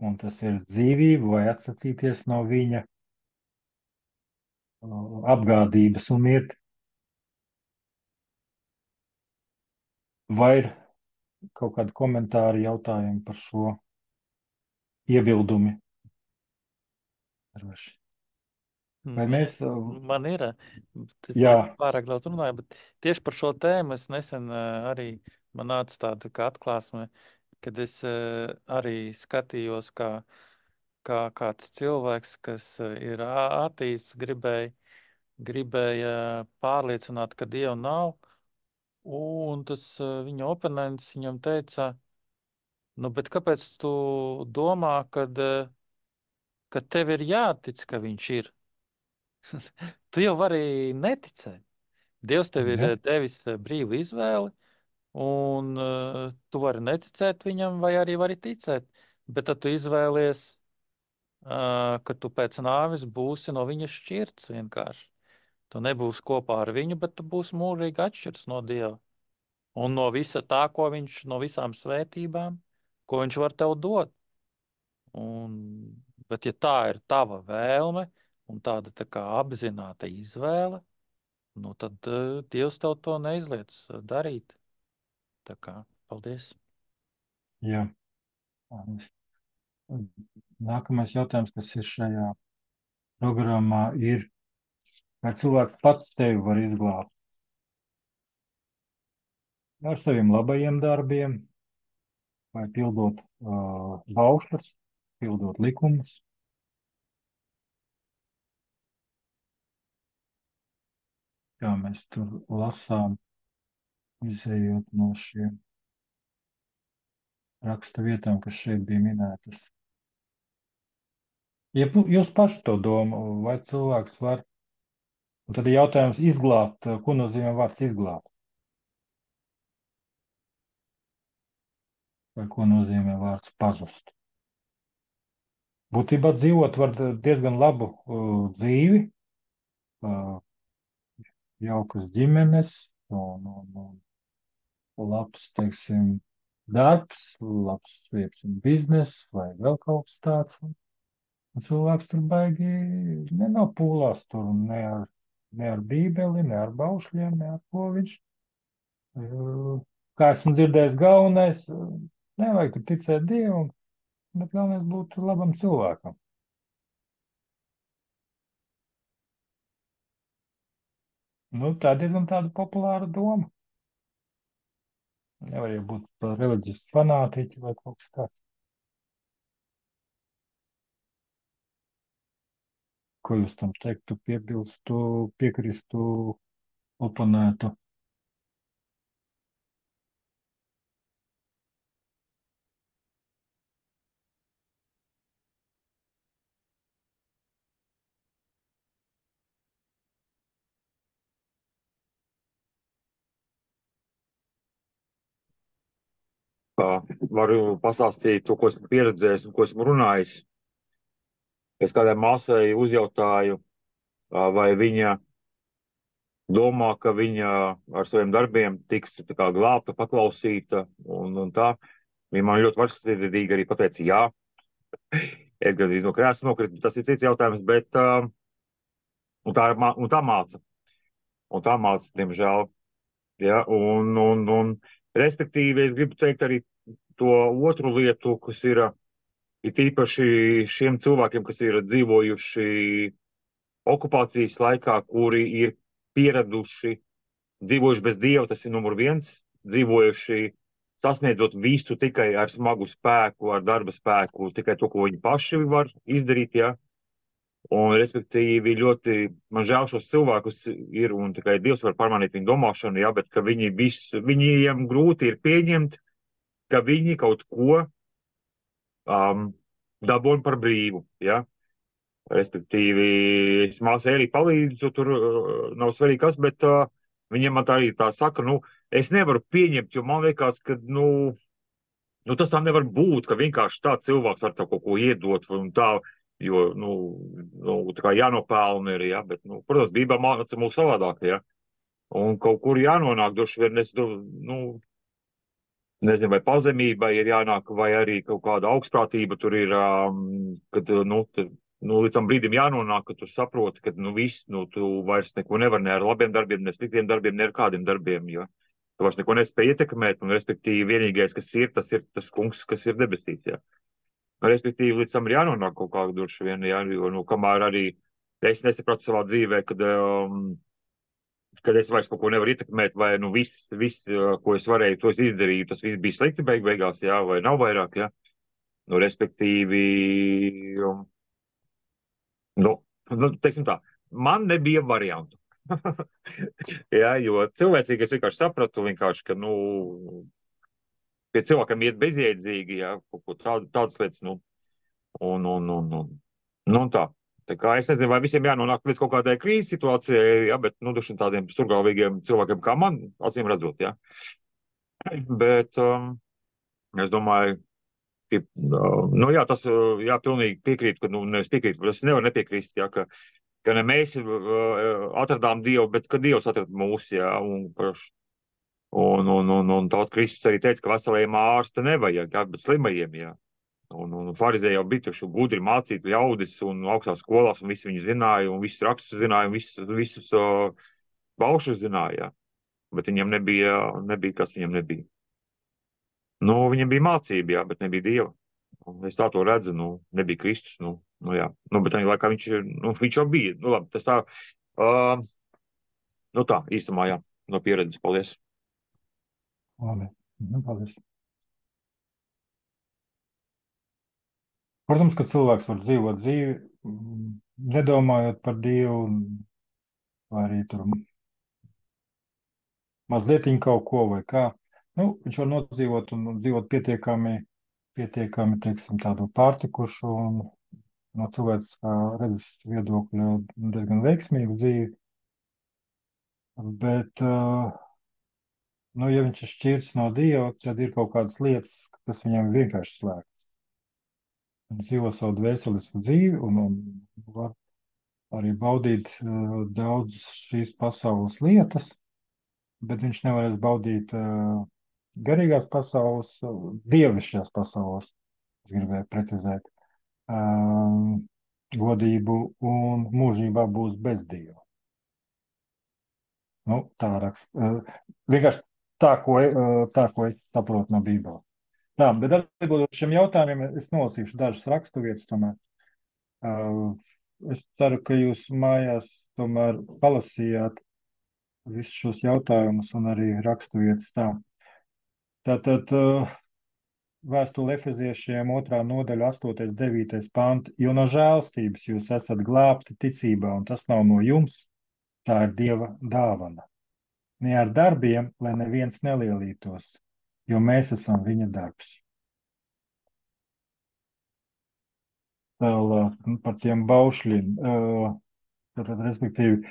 un tas ir dzīvību vai atsacīties no viņa apgādības un mirt. Vai ir kaut kādi komentāri, jautājumi par šo iebildumi? Vai mēs, Man ir, tas jā, pārāk daudz runāju, bet tieši par šo tēmu es nesen arī man nāca tāda kā atklāsme, kad es arī skatījos, kā kāds cilvēks, kas ir ateists, gribēja pārliecināt, ka Dieva nav, un tas viņa oponents viņam teica, nu, bet kāpēc tu domā, ka tev ir jātic, ka viņš ir? Tu jau vari neticēt. Dievs tev ir jā, devis brīvu izvēli, un tu vari neticēt viņam, vai arī vari ticēt. Bet tad tu izvēlies, ka tu pēc nāves būsi no viņa šķirts vienkārši. Tu nebūsi kopā ar viņu, bet tu būsi mūžīgi atšķirts no Dieva. Un no visa tā, no visām svētībām, ko viņš var tev dot. Bet ja tā ir tava vēlme un tāda tā kā apzināta izvēle, nu tad Dievs tev to neizliec darīt. Tā kā, paldies. jā. Nākamais jautājums, kas ir šajā programmā, ir, vai cilvēks pats tevi var izglābt ar saviem labajiem darbiem, vai pildot baušļus, pildot likumus. Kā mēs tur lasām, izējot no šiem raksta vietām, kas šeit bija minētas. Ja jūs paši to domā, vai cilvēks var, un tad ir jautājums izglābt, ko nozīmē vārds izglābt? Vai ko nozīmē vārds pazust? Būtībā dzīvot var diezgan labu dzīvi, jaukas ģimenes un labs, teiksim, darbs, labs, teiksim, biznes vai vēl kaut kas tāds. Un cilvēks tur baigi nenopūlās tur ne ar bībeli, ne ar baušļiem, ne ar ko viņš. Kā esmu dzirdējis, galvenais, nevajag tur ticēt Dievam, bet galvenais būt labam cilvēkam. Nu, tā ir diezgan tāda populāra doma. Nevar jau būt par reliģisku fanātiķi vai kaut kas tāds. Ko jūs tam teiktu, piebilstu, piekristu, oponētu? Varu pastāstīt to, ko esmu pieredzējis un ko esmu runājis. Es kādai māsai uzjautāju, vai viņa domā, ka viņa ar saviem darbiem tiks tā kā glābta, paklausīta un tā. Viņa man ļoti vaļsirdīgi arī pateica, jā. Es gandrīz no krēsla nokritu, tas ir cits jautājums, bet un tā māca. Un tā māca, diemžēl. Ja, un respektīvi, es gribu teikt arī to otru lietu, kas ir īpaši šiem cilvēkiem, kas ir dzīvojuši okupācijas laikā, kuri ir pieraduši, dzīvojuši bez Dieva, tas ir numur viens, dzīvojuši sasniedzot visu tikai ar smagu spēku, ar darba spēku, tikai to, ko viņi paši var izdarīt, ja. Un, respektīvi, ļoti man žēl šos cilvēkus ir, un tikai Dievs var pārmainīt viņu domāšanu, ja, bet ka viņiem grūti ir pieņemt, ka viņi kaut ko dabūn par brīvu, ja. Respektīvi, es māsai arī palīdzu, tur nav svarīgi kas, bet viņiem man tā arī tā saka, nu, es nevaru pieņemt, jo man liekas, ka, nu, tas tā nevar būt, ka vienkārši tā cilvēks var tev kaut ko iedot, un tā, jo, tā kā jānopelna ir, ja, bet, protams, Bībelē māca mūs savādāk, ja. Un kaut kur jānonāk, droši vien, nu, nezinu, vai pazemībai ir jānāk, vai arī kaut kāda augstprātība tur ir, kad, nu, līdz tam brīdim jānonāk, ka tu saproti, ka, nu, viss, nu, tu vairs neko nevar ne ar labiem darbiem, ne sliktiem darbiem, ne ar kādiem darbiem, jo tu vairs neko nespēj ietekmēt, un, respektīvi, vienīgais, kas ir, tas ir tas kungs, kas ir debesīs, jā. Respektīvi, līdz tam ir jānonāk kaut kā droši vien, jā, jo, nu, kamēr arī es nesapratu savā dzīvē, kad es vairs kaut ko nevaru ietekmēt, vai nu viss, ko es varēju, to es izdarīju, tas viss bija slikti beigās, jā, vai nav vairāk, jā. Nu, respektīvi, nu, teiksim tā, man nebija variantu. Jā, jo cilvēcīgi es vienkārši sapratu, ka, nu, pie cilvēkiem iet bezjēdzīgi, jā, kaut ko tādas lietas, nu, un tā. Tā kā es nezinu, vai visiem jānonāk līdz kaut kādai krīzes situācijai, jā, bet, nu, dažiem tādiem sturgalvīgiem cilvēkiem kā man, acīm redzot, jā. Bet es domāju, nu, jā, tas, jā, pilnīgi piekrīt, ka, nu, nevis piekrīt, bet es nevaru nepiekrīst, jā, ka ne mēs atradām Dievu, bet ka Dievs atrada mūs, jā, un tauts Kristus arī teica, ka veselajiem ārsta nevajag, jā, bet slimajiem, jā. Un farizēji jau bija taču gudri mācīti ļaudis un augstās skolās, un visi viņi zināja, un visus rakstus zināja, un visus baušus zināja. Bet viņam nebija, kas viņam nebija. Nu, viņam bija mācība, jā, bet nebija Dieva. Un es tā to redzu, nu, nebija Kristus, nu jā. Nu, bet tajā laikā viņš jau bija. Nu, labi, tas tā, nu tā, īstumā, jā, no pieredzes. Paldies. Labi, paldies. Protams, ka cilvēks var dzīvot dzīvi, nedomājot par Dievu, vai arī tur mazliet kaut ko vai kā. Nu, viņš var nodzīvot un dzīvot pietiekami, teiksim, tādu pārtikušu un no cilvēciskā redzes viedokļa diezgan veiksmīgu dzīvi. Bet, nu, ja viņš ir šķirts no Dieva, tad ir kaut kādas lietas, kas viņam vienkārši slēgtas. Viņš dzīvo savu dvēselisku dzīvi un var arī baudīt daudz šīs pasaules lietas, bet viņš nevarēs baudīt garīgās pasaules, dievišķās pasaules, es gribēju precizēt, godību un mūžībā būs bez Dieva. Nu, tā raksta. Vienkārši tā, ko es saprotu no Bībeles. Tā, bet atbildot šiem jautājumiem, es nolasīšu dažas raksturvietas tomēr. Es ceru, ka jūs mājās tomēr palasījāt visus šos jautājumus un arī raksturvietas tā. Tātad vēstule Efeziešiem 2. nodaļa 8. 9. panti, jo no žēlstības jūs esat glābti ticībā, un tas nav no jums, tā ir Dieva dāvana. Ne ar darbiem, lai neviens nelielītos, jo mēs esam viņa darbs. Vēl par tiem baušļiem, tātad, respektīvi,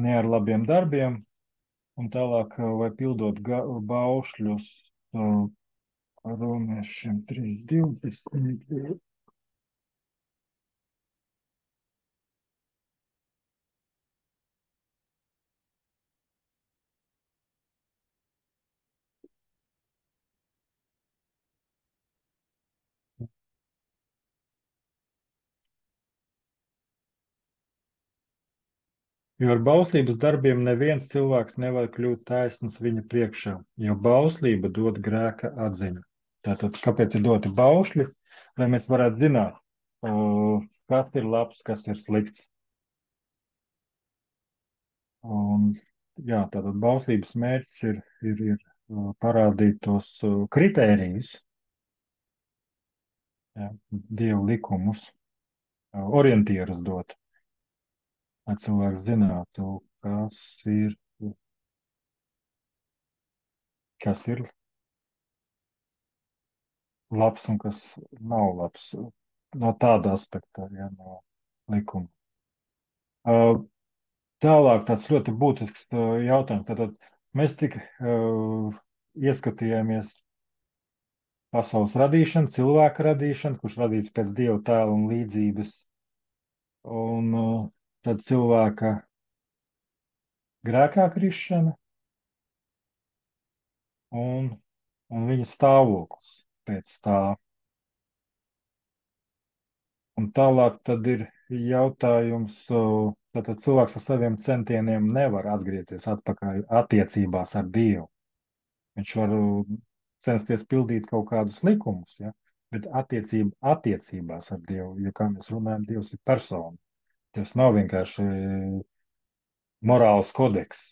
ne ar labiem darbiem, un tālāk vai pildot baušļus Romiešiem 3.20. Jo ar bauslības darbiem neviens cilvēks nevar kļūt taisns viņa priekšā, jo bauslība dod grēka atziņu. Tātad, kāpēc ir doti baušļi? Lai mēs varētu zināt, kas ir labs, kas ir slikts. Un, jā, tātad bauslības mērķis ir parādīt tos kritērijus, jā, Dievu likumus, orientierus dot. Lai cilvēks zinātu, kas ir labs un kas nav labs. No tāda aspekta, ja, no likuma. Tālāk tāds ļoti būtisks jautājums. Tātad mēs tik ieskatījāmies pasaules radīšanu, cilvēka radīšanu, kurš radīts pēc Dieva tēla un līdzības. Un tad cilvēka grēkā krišana un viņa stāvoklis pēc tā. Un tālāk tad ir jautājums, tātad cilvēks ar saviem centieniem nevar atgriezties atpakaļ attiecībās ar Dievu. Viņš var censties pildīt kaut kādus likumus, ja? Bet attiecībās ar Dievu, jo, kā mēs runājam, Dievs ir persona. Tas nav vienkārši morāls kodeks.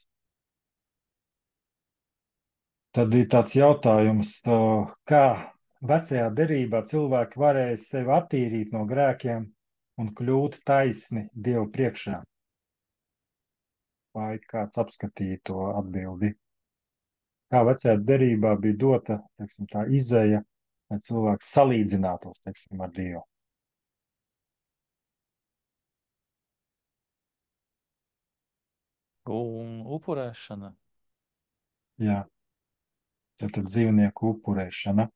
Tad ir tāds jautājums, kā vecajā derībā cilvēki varēja sevi attīrīt no grēkiem un kļūt taisni Dievu priekšā. Vai kāds apskatīja to atbildi? Kā vecajā derībā bija dota, teiksim, tā izeja, lai cilvēks salīdzinātos, teiksim, ar Dievu. Un upurēšana. Jā, tad dzīvnieku upurēšana.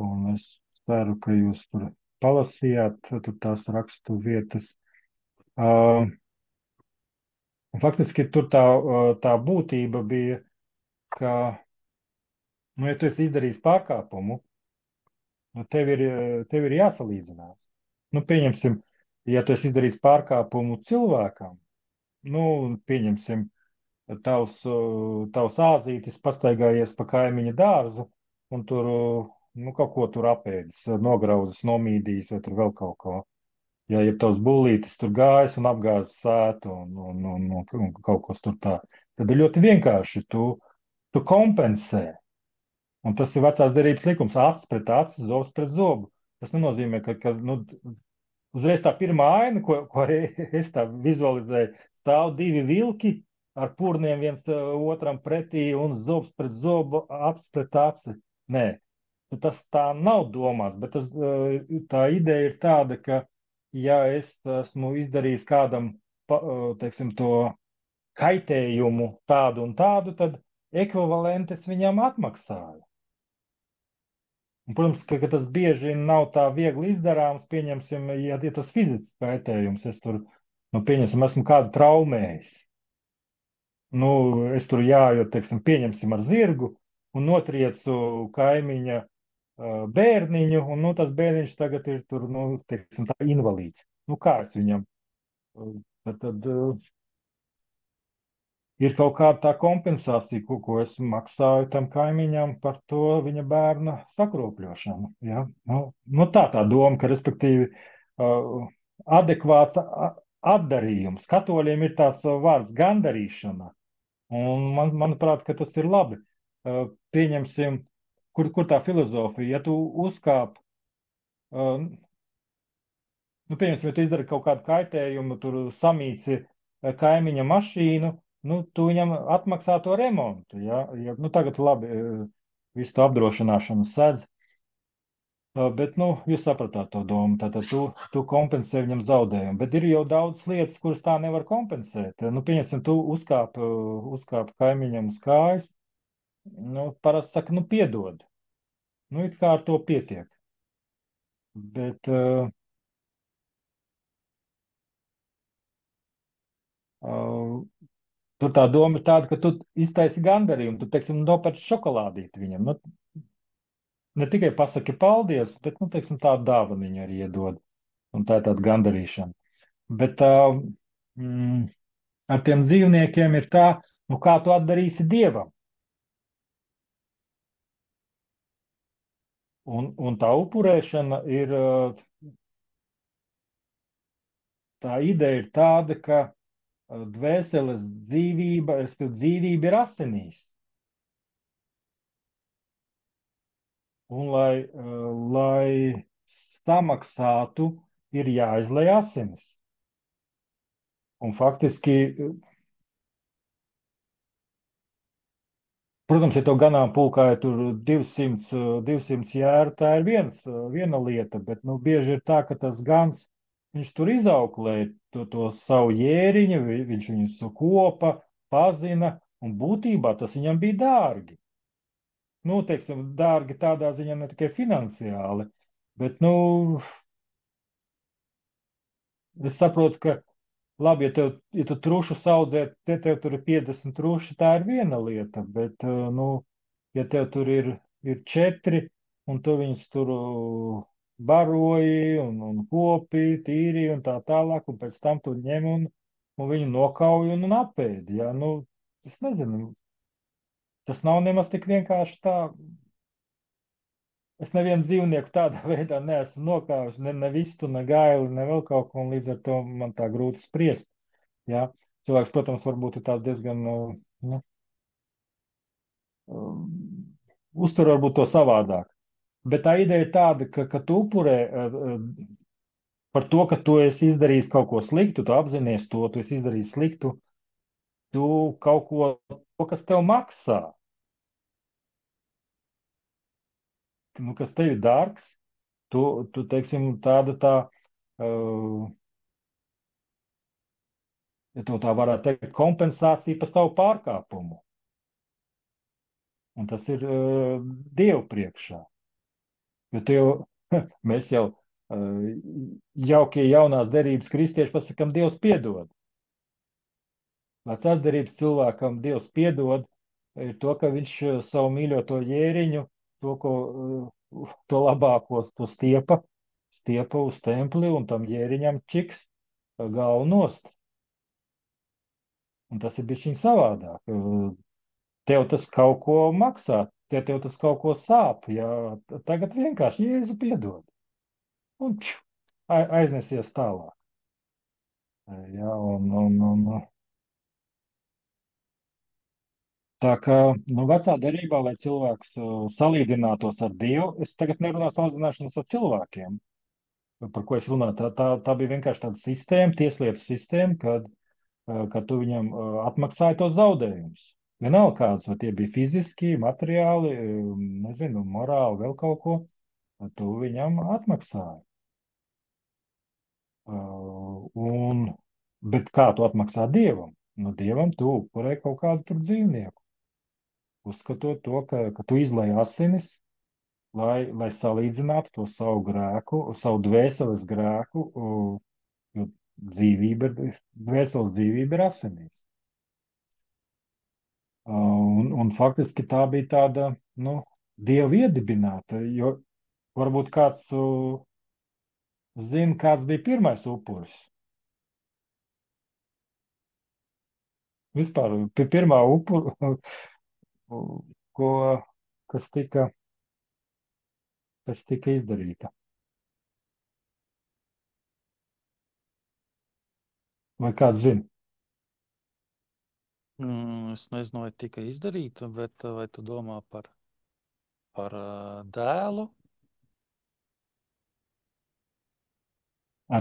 Un es ceru, ka jūs tur palasījāt, tur tās rakstu vietas. Faktiski tur tā būtība bija, ka, nu, ja tu esi izdarījis pārkāpumu, nu, tev ir jāsalīdzinās. Nu, pieņemsim, ja tu esi izdarījis pārkāpumu cilvēkam, nu, pieņemsim, tavs āzītis pastaigājies pa kaimiņa dārzu un tur, nu, kaut ko tur apēdis, nograuzis, nomīdījis vai tur vēl kaut ko. Ja tavs bullītis tur gājis un apgāzis sētu un kaut kas tur tā, tad ir ļoti vienkārši. Tu kompensē. Un tas ir vecās derības likums, acis pret aci, zobs pret zobu. Tas nenozīmē, ka nu, uzreiz tā pirmā aina, ko arī es tā vizualizēju, stāv divi vilki ar purniem viens otram pretī un zobs pret zobu, acis pret aci. Nē, tas tā nav domāts, bet tā ideja ir tāda, ka ja es esmu izdarījis kādam, teiksim, to kaitējumu tādu un tādu, tad ekvivalentes viņam atmaksāju. Un, protams, ka tas bieži nav tā viegli izdarāms. Pieņemsim, ja tas fizisks kaitējums, es tur, nu, pieņemsim, esmu kādu traumējis. Nu, es tur jāju, teiksim, pieņemsim ar zirgu un notriecu kaimiņa bērniņu, un, nu, tas bērniņš tagad ir tur, nu, teiksim, tā invalīds. Nu, kā es viņam? Tad ir kaut kāda tā kompensācija, ko es maksāju tam kaimiņam par to viņa bērna sakropļošanu. Ja? Nu, tā doma, ka respektīvi adekvāts atdarījums. Katoļiem ir tās vārds gandarīšana. Un manuprāt, ka tas ir labi. Pieņemsim, kur tā filozofija, ja tu uzkāp, nu, pieņemsim, ja tu izdari kaut kādu kaitējumu, tur samīci kaimiņa mašīnu, nu, tu viņam atmaksā to remontu. Ja? Nu, tagad labi, visu to apdrošināšanu sedz, bet, nu, jūs sapratāt to domu. Tātad tu kompensē viņam zaudējumu, bet ir jau daudz lietas, kuras tā nevar kompensēt. Nu, pieņemsim, tu uzkāp kaimiņam uz kājas, nu, parasti saka, nu, piedod. Nu, it kā ar to pietiek. Bet tur tā doma ir tāda, ka tu iztaisi gandarījumu, tu, teiksim, nopērci šokolādīti viņam. Nu, ne tikai pasaki paldies, bet, nu, teiksim, tādu dāvaniņu arī iedod. Un tā ir tāda gandarīšana. Bet ar tiem dzīvniekiem ir tā, nu, kā tu atdarīsi Dievam. Un tā upurēšana ir, tā ideja ir tāda, ka dvēseles dzīvība, dzīvība ir asinīs. Un, lai samaksātu, ir jāizlej asinis. Un faktiski, protams, ja to ganāmpulkā ir tur 200 jēru, tā ir viena lieta, bet, nu, bieži ir tā, ka tas gans, viņš tur izauklē to savu jēriņu, viņš viņus kopa, pazina, un būtībā tas viņam bija dārgi. Nu, teiksim, dārgi tādā ziņā ne tikai finansiāli, bet, nu, es saprotu, ka labi, ja tu trušu audzē, tev tur ir 50 truši, tā ir viena lieta, bet, nu, ja tev tur ir 4, un tu viņus tur baroji, un kopi, tīri, un tā tālāk, un pēc tam tu ņem un viņu nokauj un apēdi, ja, nu, es nezinu, tas nav nemaz tik vienkārši tā. Es nevienu dzīvnieku tādā veidā neesmu nokāvis, ne vistu, ne gaili, ne vēl kaut ko, un līdz ar to man tā grūti spriest. Ja? Cilvēks, protams, varbūt ir tāds diezgan, nu, uztver varbūt to savādāk. Bet tā ideja ir tāda, ka tu upurē par to, ka tu esi izdarījis kaut ko sliktu, tu apzinājies to, tu esi izdarījis sliktu, tu kaut ko, kas tev maksā, nu, kas tev ir dārgs, tu teiksim, tā, ja to tā varētu teikt, kompensācija par savu pārkāpumu. Un tas ir Dievu priekšā. Jo te jau, mēs jau jaukie jaunās derības kristieši pasakam, Dievs piedod. Vecās derības cilvēkam Dievs piedod ir to, ka viņš savu mīļoto jēriņu, to labāko, to stiepa uz templi un tam jēriņam čiks galvu nost. Un tas ir bišķiņ savādāk. Tev tas kaut ko maksā, tev tas kaut ko sāp. Ja? Tagad vienkārši Jēzu piedod. Un aiznesies tālāk. Ja? Tā kā nu, vecā derībā, lai cilvēks salīdzinātos ar Dievu, es tagad nerunāju salīdzināšanos ar cilvēkiem, par ko es runāju. Tā bija vienkārši tāda sistēma, tieslietu sistēma, kad tu viņam atmaksāji tos zaudējumus. Vienalga kāds, vai tie bija fiziski, materiāli, nezinu, morāli, vēl kaut ko, tu viņam atmaksāji. Bet kā tu atmaksā Dievam? Nu, Dievam tu upurē kaut kādu tur dzīvnieku. Uzskatot to, ka tu izlai asinis, lai salīdzinātu to savu grēku, savu dvēseles grēku, jo dvēseles dzīvība ir asinīs. Un faktiski tā bija tāda, nu, Dieva iedibināta, jo varbūt kāds zina, kāds bija pirmais upuris. Vispār pirmā upura, kas tika izdarīta. Vai kāds zina? Es nezinu, vai tika izdarīta, bet vai tu domā par dēlu?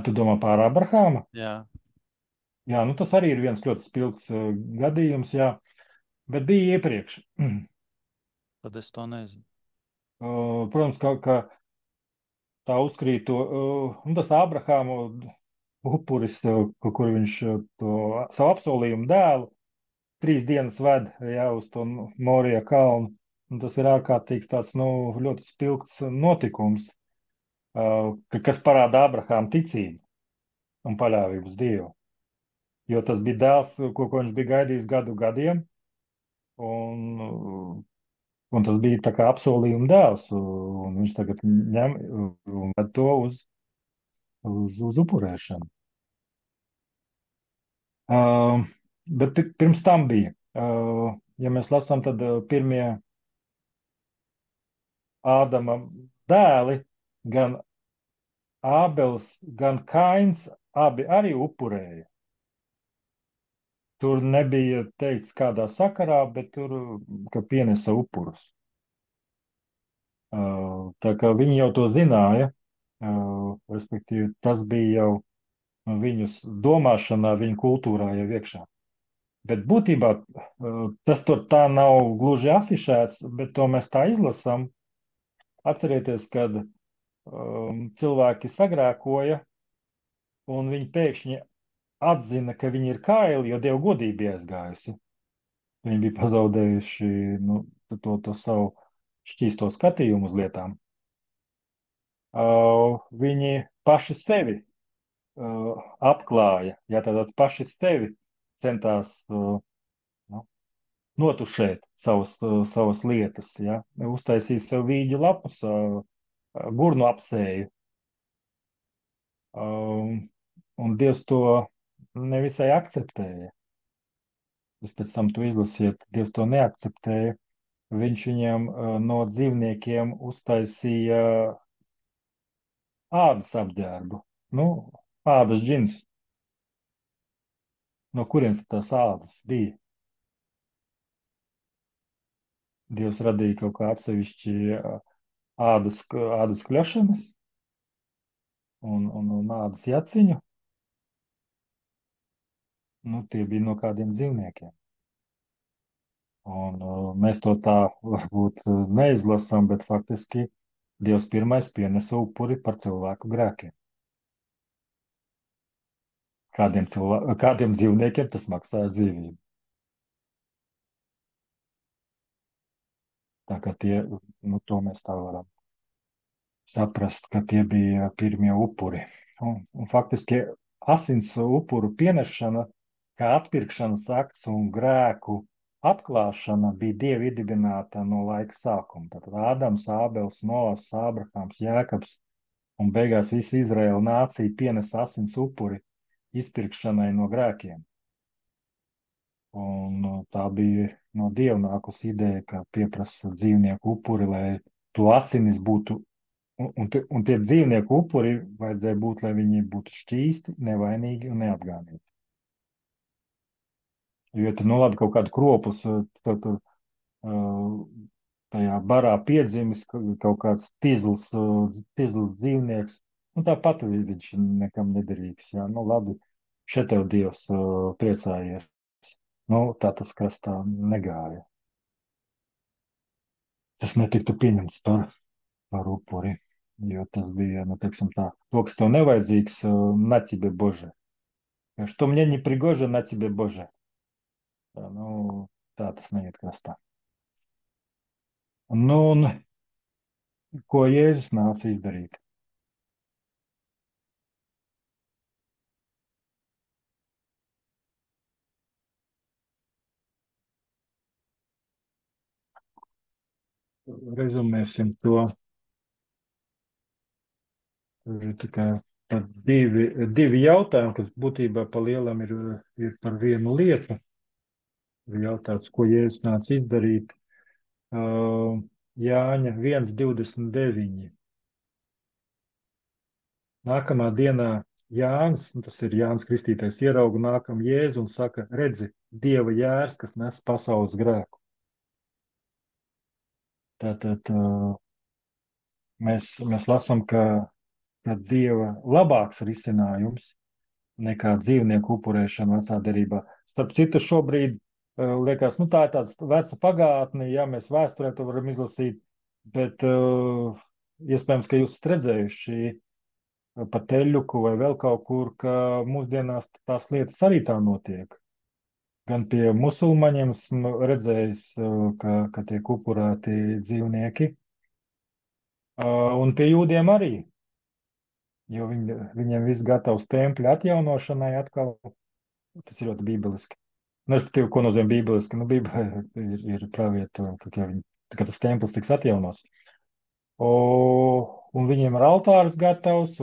Tu domā par Abrahāmu? Jā. Jā, nu tas arī ir viens ļoti spilgts gadījums, jā. Bet bija iepriekš. Tad es to nezinu. Protams, ka tā uzkrīt to, tas Abrahāmu upuris, kur viņš to savu apsolījumu dēlu 3 dienas ved, jā, uz to Morija kalnu. Un tas ir ārkārtīgs tāds, nu, ļoti spilgts notikums, kas parāda Abrahāmu ticību un paļāvību uz Dievu. Jo tas bija dēls, ko viņš bija gaidījis gadu gadiem, un tas bija tā kā apsolījuma dēls, un viņš tagad ņem un ved to uz upurēšanu. Bet pirms tam bija, ja mēs lasām, tad pirmie Ādama dēli, gan Ābels, gan Kains, abi arī upurēja. Tur nebija teikts kādā sakarā, bet tur, ka pienesa upurus. Tā kā viņi jau to zināja, respektīvi tas bija jau viņus domāšanā, viņu kultūrā jau iekšā. Bet būtībā tas tur tā nav gluži afišēts, bet to mēs tā izlasām. Atcerieties, kad cilvēki sagrēkoja un viņi pēkšņi atzina, ka viņi ir kaili, jo Dieva godība bija aizgājusi. Viņi bija pazaudējuši to savu šķīsto skatījumu uz lietām. Viņi paši sevi apklāja, ja tātad paši sevi centās nu, notušēt savas lietas, ja, uztaisīja sev vīģu lapus, gurnu apsēju. Un Dievs to nevisai akceptēja. Jūs pēc tam to izlasiet, Dievs to neakceptēja. Viņš viņiem no dzīvniekiem uztaisīja ādas apģērbu, nu, ādas džins. No kurienes tās ādas bija? Dievs radīja kaut kā atsevišķi ādas kļašanas un ādas jaciņu. Nu, tie bija no kādiem dzīvniekiem. Un mēs to tā varbūt neizlasām, bet faktiski Dievs pirmais pienesa upuri par cilvēku grēkiem. Kādiem dzīvniekiem tas maksāja dzīvību. Tā kā to mēs tā varam saprast, ka tie bija pirmie upuri. Un faktiski asins upuru pienešana, kā atpirkšanas akts un grēku atklāšana bija Dieva iedibināta no laika sākuma. Tad Ādams, Ābels, Noas, Ābrahāms, Jēkabs un beigās visa Izraēla nācija pienes asins upuri izpirkšanai no grēkiem. Un tā bija no Dieva nākusi ideja, ka pieprasa dzīvnieku upuri, lai to asinis būtu, un tie dzīvnieku upuri vajadzēja būt, lai viņi būtu šķīsti, nevainīgi un neapgānīti. Jo tur, nu labi, kaut kādu kropus, tur tajā barā piedzimis kaut kāds tizls dzīvnieks, un tāpat viņš nekam nederīgs. Jā, nu labi, šeit tev Dievs priecājies. Nu, tā tas krastā negāja. Tas netiktu pieņemts par upuri, jo tas bija, nu, teiksim tā, to, kas tev nevajadzīgs, на тебе Боже. Что мне не пригоже, на тебе Боже. Tā, nu, tā tas neiet krastā. Nu, un ko Jēzus nāca izdarīt? Rezumēsim to. Tur ir tikai divi jautājumi, kas būtībā pa lielam ir par vienu lietu. Ir jautājums, ko Jēzus nāca izdarīt. Jāņa 1,29. Nākamā dienā Jānis, tas ir Jānis Kristītais, ierauga nākam Jēzu un saka, redzi, Dieva jērs, kas nes pasaules grēku. Tātad mēs lasām, ka Dieva labāks risinājums nekā dzīvnieku upurēšana vecā derībā. Starp citu, šobrīd liekas, nu tā ir tāds veca pagātne, ja mēs vēsturē to varam izlasīt, bet iespējams, ka jūs esat redzējuši pa teļuku vai vēl kaut kur, ka mūsdienās tās lietas arī tā notiek. Gan pie musulmaņiem esmu redzējis, ka tiek upurēti dzīvnieki, un pie jūdiem arī. Jo viņiem viss gatavs tempļa atjaunošanai atkal. Tas ir ļoti bībeliski. Nu, respektīvi, ko nozīmē bībeliski? Nu, Bībelē ir pravietojumi, ka tas templis tiks atjaunos. Un viņiem ir altārs gatavs,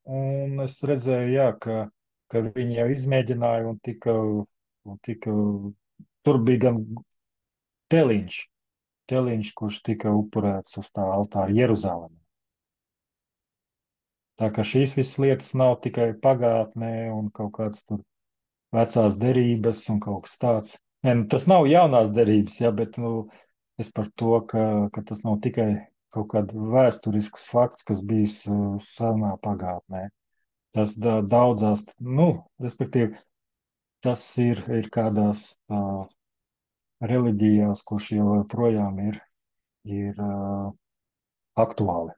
un es redzēju, jā, ka viņi jau izmēģināja un tika, tur bija gan teliņš, kurš tika upurēts uz tā altāra Jeruzalemē. Tā kā šīs visas lietas nav tikai pagātnē un kaut kāds tur vecās derības un kaut kas tāds. Nē, nu, tas nav jaunās derības, ja, bet es par to, ka tas nav tikai kaut kāds vēsturisks fakts, kas bijis senā pagātnē. Tas daudzās, respektīvi, tas ir kādās reliģijās, kurš jau projām ir aktuāli.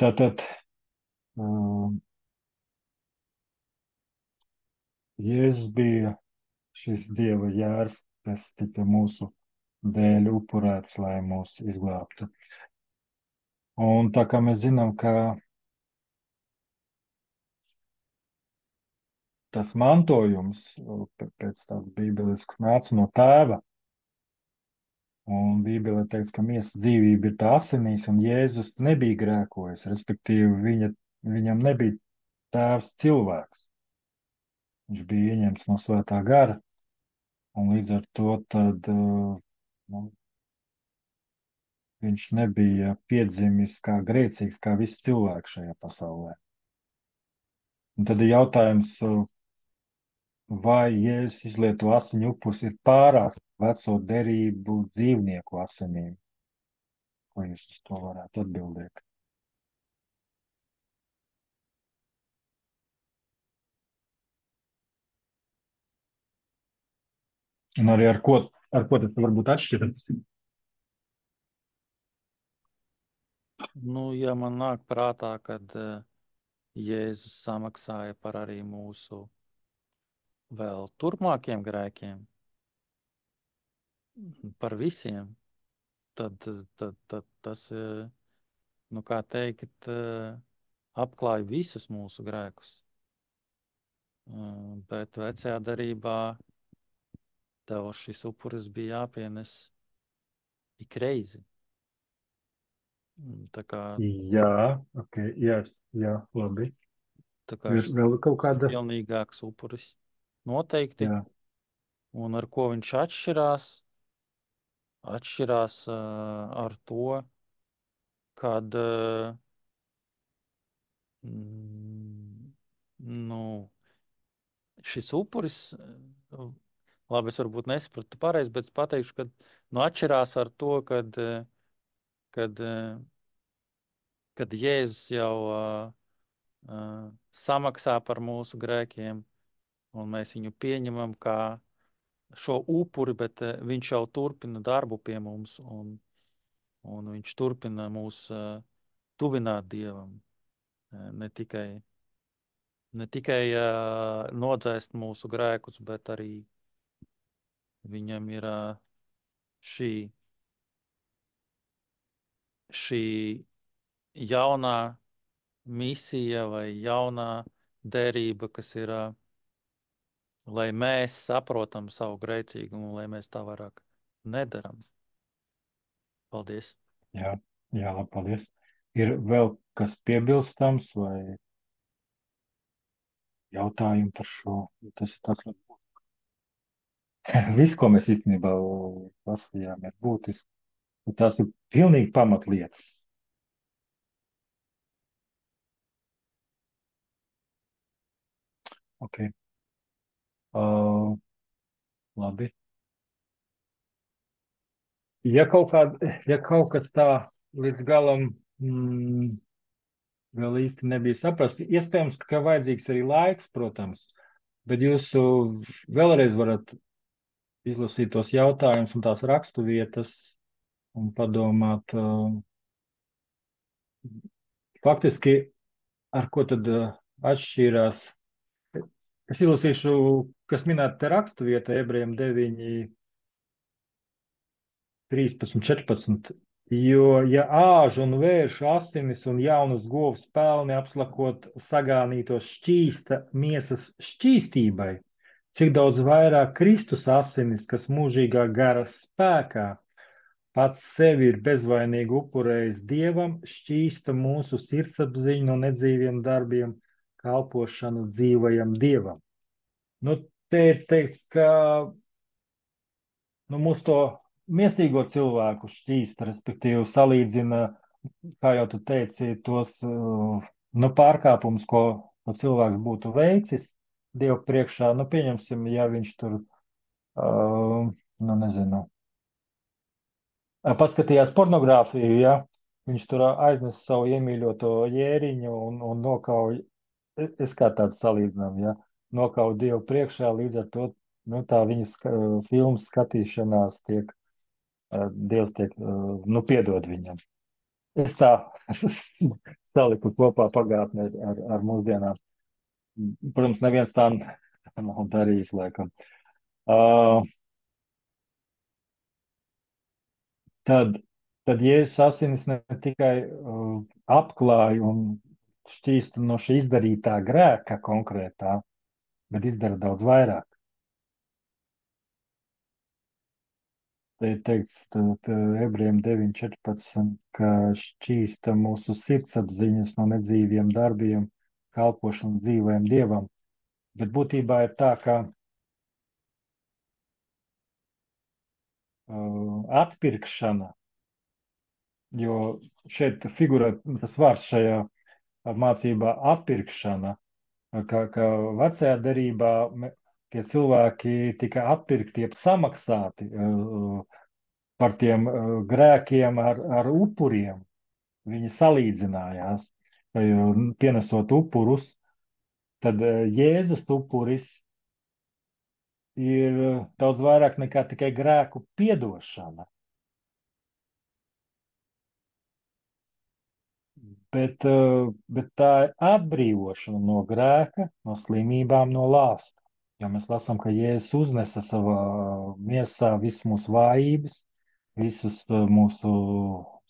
Tātad Jēzus bija šis Dieva jērs, kas tika mūsu dēļ upurēts, lai mūs izglābtu. Un tā kā mēs zinām, ka tas mantojums pēc tās bībeliskas nāca no tēva, un Bībelē teikts, ka miesas dzīvība ir tā asinīs, un Jēzus nebija grēkojis, respektīvi viņam nebija tēvs cilvēks. Viņš bija ieņemts no svētā gara, un līdz ar to tad, nu, viņš nebija piedzimis kā grēcīgs, kā visi cilvēki šajā pasaulē. Un tad ir jautājums, vai Jēzus izlieto asiņu upurs ir pārāks veco derību dzīvnieku asinīm? Ko jūs uz to varētu atbildēt? Un arī ar ko tas varbūt atšķiras? Nu, ja man nāk prātā, kad Jēzus samaksāja par arī mūsu vēl turpmākiem grēkiem, par visiem, tad tas, nu kā teikt, apklāja visus mūsu grēkus. Bet vecajā darībā tev šis upuris bija jāpienes ik reizi. Tā kā, Jā, ok, jā, labi. tā kā Ir šis vēl kaut kāda? pilnīgāks upuris noteikti. Jā, Un ar ko viņš atšķirās? Atšķirās ar to, kad nu, šis upuris, labi, es varbūt nesapratu pareizi, bet es pateikšu, ka nu, atšķirās ar to, kad Jēzus jau samaksā par mūsu grēkiem, un mēs viņu pieņemam kā šo upuri, bet viņš jau turpina darbu pie mums, un viņš turpina mūs tuvināt Dievam. Ne tikai nodzēst mūsu grēkus, bet arī viņam ir šī jaunā misija vai jaunā derība, kas ir, lai mēs saprotam savu grēcīgumu, lai mēs tā vairāk nedaram. Paldies! jā, labi, paldies. Ir vēl kas piebilstams vai jautājumi par šo? Tas ir tāds, viss, ko mēs īstenībā lasījām, ir būtiski. Un tās ir pilnīgi pamatlietas. Ok. Labi. Ja kaut kas tā līdz galam vēl īsti nebija saprasts, iespējams, ka vajadzīgs arī laiks, protams, bet jūs vēlreiz varat izlasīt tos jautājumus un tās raksturvietas un padomāt, faktiski, ar ko tad atšķīrās. Es izlasīšu, kas minēta te raksturvietā, Ebrejiem 9, 13, 14. Jo, ja āžu un vēršu asinis un jaunas govs pelni apslakot sagānītos šķīsta miesas šķīstībai, cik daudz vairāk Kristus asinis, kas mūžīgā gara spēkā pats sevi ir bezvainīgi upurējis Dievam, šķīsta mūsu sirdsapziņu no nedzīviem darbiem, kalpošanu dzīvajam Dievam. Nu, te ir teikts, ka mūsu to miesīgo cilvēku šķīsta, respektīvi salīdzina, kā jau tu teici, tos pārkāpumus, ko cilvēks būtu veicis Dievu priekšā. Nu, pieņemsim, ja viņš tur, nezinu, paskatījās pornogrāfiju, ja viņš tur aiznes savu iemīļoto jēriņu un nokauj, es kā tāds salīdzinām, ja, nokauj Dievu priekšā, līdz ar to, tā viņas filmas skatīšanās tiek, Dievs tiek, piedod viņam. Es tā saliku kopā pagātnē ar mūsdienām. Protams, neviens tā nav darījis, laikam. Tad tad Jēzus asinis ne tikai apklāja un šķīsta no šī izdarītā grēka konkrētā, bet izdara daudz vairāk. Te ir teikts Ebrejiem 9.14, ka šķīsta mūsu sirdsapziņas no nedzīviem darbiem, kalpošanu dzīvajam Dievam. Bet būtībā ir tā, ka atpirkšana, jo šeit figurē tas vārds šajā mācībā atpirkšana, ka vecajā derībā tie cilvēki tika atpirkti, jeb samaksāti par tiem grēkiem ar upuriem. Viņi salīdzinājās, pienesot upurus, tad Jēzus upuris ir daudz vairāk nekā tikai grēku piedošana. Bet tā ir atbrīvošana no grēka, no slimībām, no lāsta. Jo mēs lasām, ka Jēzus uznesa savā miesā visas mūsu vājības, visas mūsu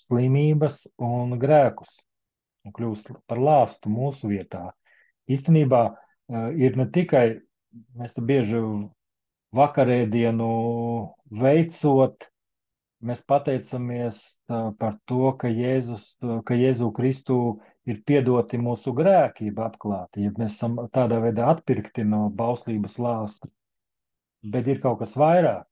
slimības un grēkus un kļūst par lāstu mūsu vietā. Īstenībā ir ne tikai, mēs te bieži vakarēdienu veicot, mēs pateicamies par to, ka Jēzu Kristu ir piedoti mūsu grēki, jeb atklāti, ja mēs esam tādā veidā atpirkti no bauslības lāsta. Bet ir kaut kas vairāk.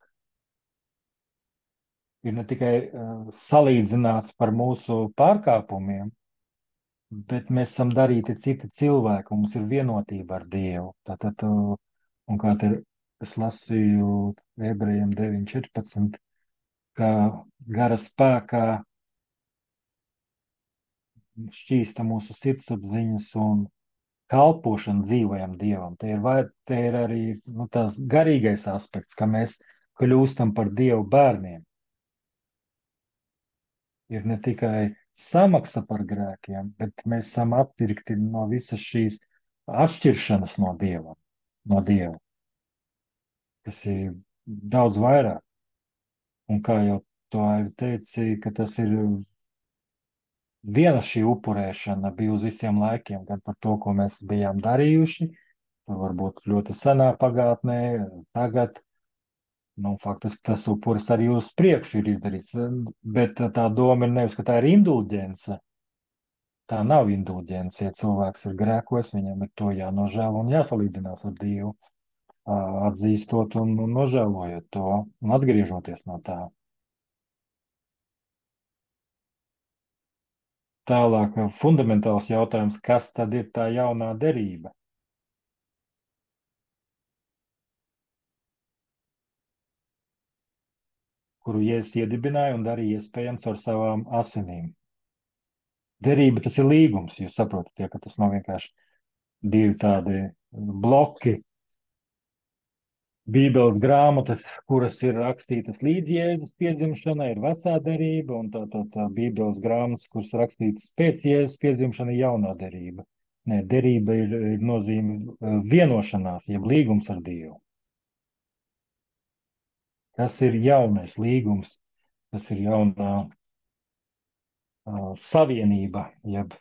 Ir ne tikai salīdzināts par mūsu pārkāpumiem, bet mēs esam darīti citi cilvēki, un mums ir vienotība ar Dievu. Tātad, un kā te es lasīju Ebrejiem 9.14, ka gara spēkā šķīsta mūsu sirdsapziņas un kalpošana dzīvajam Dievam. Te ir arī tās garīgais aspekts, ka mēs kļūstam par Dievu bērniem. Ir ne tikai samaksa par grēkiem, bet mēs esam atpirkti no visas šīs atšķiršanas no Dieva, kas ir daudz vairāk. Un kā jau to Aivi teica, ka tas ir viena šī upurēšana bija uz visiem laikiem, gan par to, ko mēs bijām darījuši, varbūt ļoti senā pagātnē, tagad. Faktiski tas upuris arī uz priekšu ir izdarīts, bet tā doma ir nevis, ka tā ir indulģence. Tā nav indulģence. Ja cilvēks ir grēkojis, viņam ir to jānožēlo un jāsalīdzinās ar Dievu, atzīstot un nožēlojot to un atgriežoties no tā. Tālāk, fundamentāls jautājums, kas tad ir tā jaunā derība? Kuru Jēzus iedibināja un darīja iespējams ar savām asinīm. Derība tas ir līgums, jūs saprotat, ka tas nav vienkārši divi tādi bloki, Bībeles grāmatas, kuras ir rakstītas līdz Jēzus piedzimšanai, ir vecā derība, un tā Bībeles grāmatas, kuras rakstītas pēc Jēzus piedzimšana, ir jaunā derība. Nē, derība ir nozīme vienošanās, jeb līgums ar Dievu. Tas ir jaunais līgums, tas ir jaunā savienība, jeb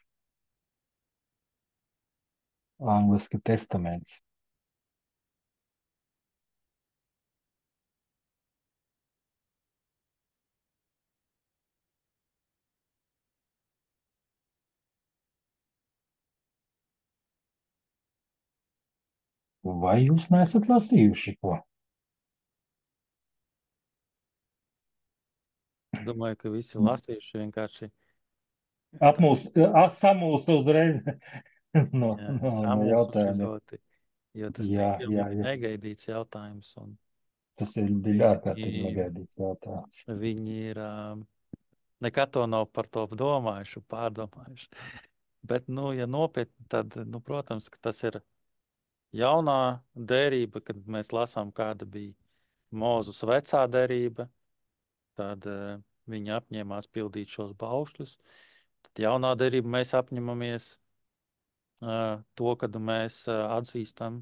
angliski testaments. Vai jūs neesat lasījuši ko? Es domāju, ka visi lasījuši vienkārši Samulst uzreiz no samulsuši jautājumiem. ļoti, jo tas Jā, tik jā. negaidīts jautājums. Un Tas bija ārkārtīgi negaidīts jautājums. viņi ir, nekad to nav par to domājuši, pārdomājuši. Bet, ja nopietni, tad, protams, ka tas ir jaunā derība, kad mēs lasām, kāda bija Mūzes vecā derība, tad viņi apņēmās pildīt šos baušļus. Tad jaunā derība mēs apņemamies to, kad mēs atzīstam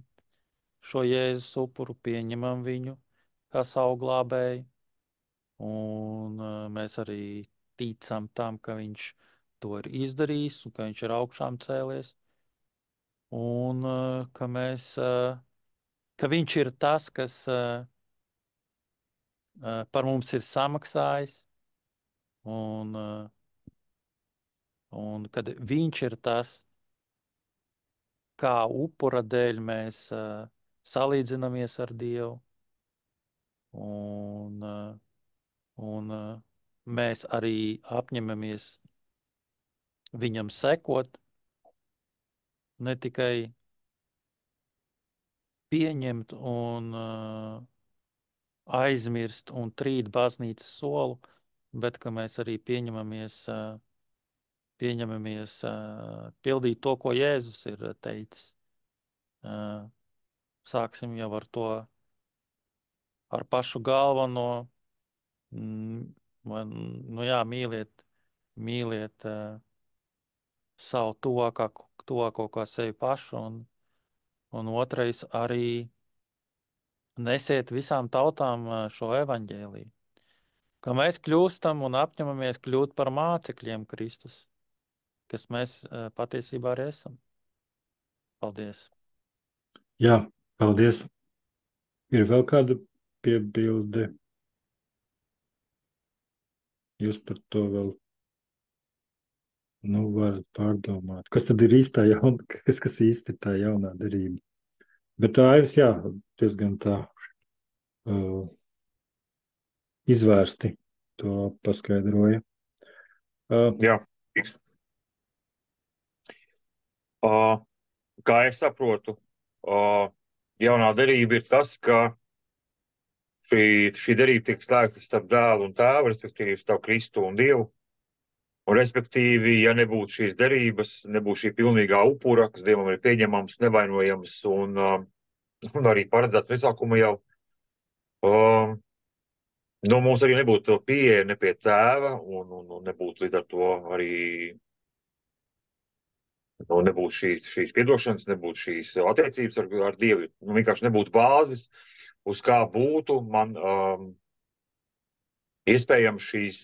šo Jēzus upuru, pieņemam viņu kā savu glābēju, un mēs arī ticam tam, ka viņš to ir izdarījis un ka viņš ir augšām cēlies. Un ka viņš ir tas, kas par mums ir samaksājis. Un kad viņš ir tas, kā upura dēļ mēs salīdzinamies ar Dievu. Un mēs arī apņemamies viņam sekot, ne tikai pieņemt un aizmirst un trīt baznīcas solu, bet ka mēs arī pieņemamies pildīt to, ko Jēzus ir teicis. Sāksim jau ar to, ar pašu galveno, mīliet savu tuvāko kā sevi pašu, un otrais arī nesiet visām tautām šo evaņģēliju. Ka mēs kļūstam un apņemamies kļūt par mācekļiem Kristus, kas mēs patiesībā arī esam. Paldies! Jā, paldies! Ir vēl kāda piebilde? Jūs par to vēl varat pārdomāt. Kas tad ir īstā kas īsti ir tā jaunā derība? Bet tā ir, jā, diezgan tā izvērsti to paskaidroja. Jā, kā es saprotu, jaunā derība ir tas, ka šī derība tiek slēgta starp dēlu un tēvu, respektīvi starp Kristu un Dievu. Un, respektīvi, ja nebūtu šīs derības, nebūtu šī pilnīgā upura, kas Dievam ir pieņemams, nevainojams un arī paredzēts no izsākuma jau, mums arī nebūtu pieeja ne pie tēva un nebūtu līdz ar to arī nebūtu šīs piedošanas, nebūtu šīs attiecības ar Dievu. Vienkārši nebūtu bāzes, uz kā būtu man iespējams šīs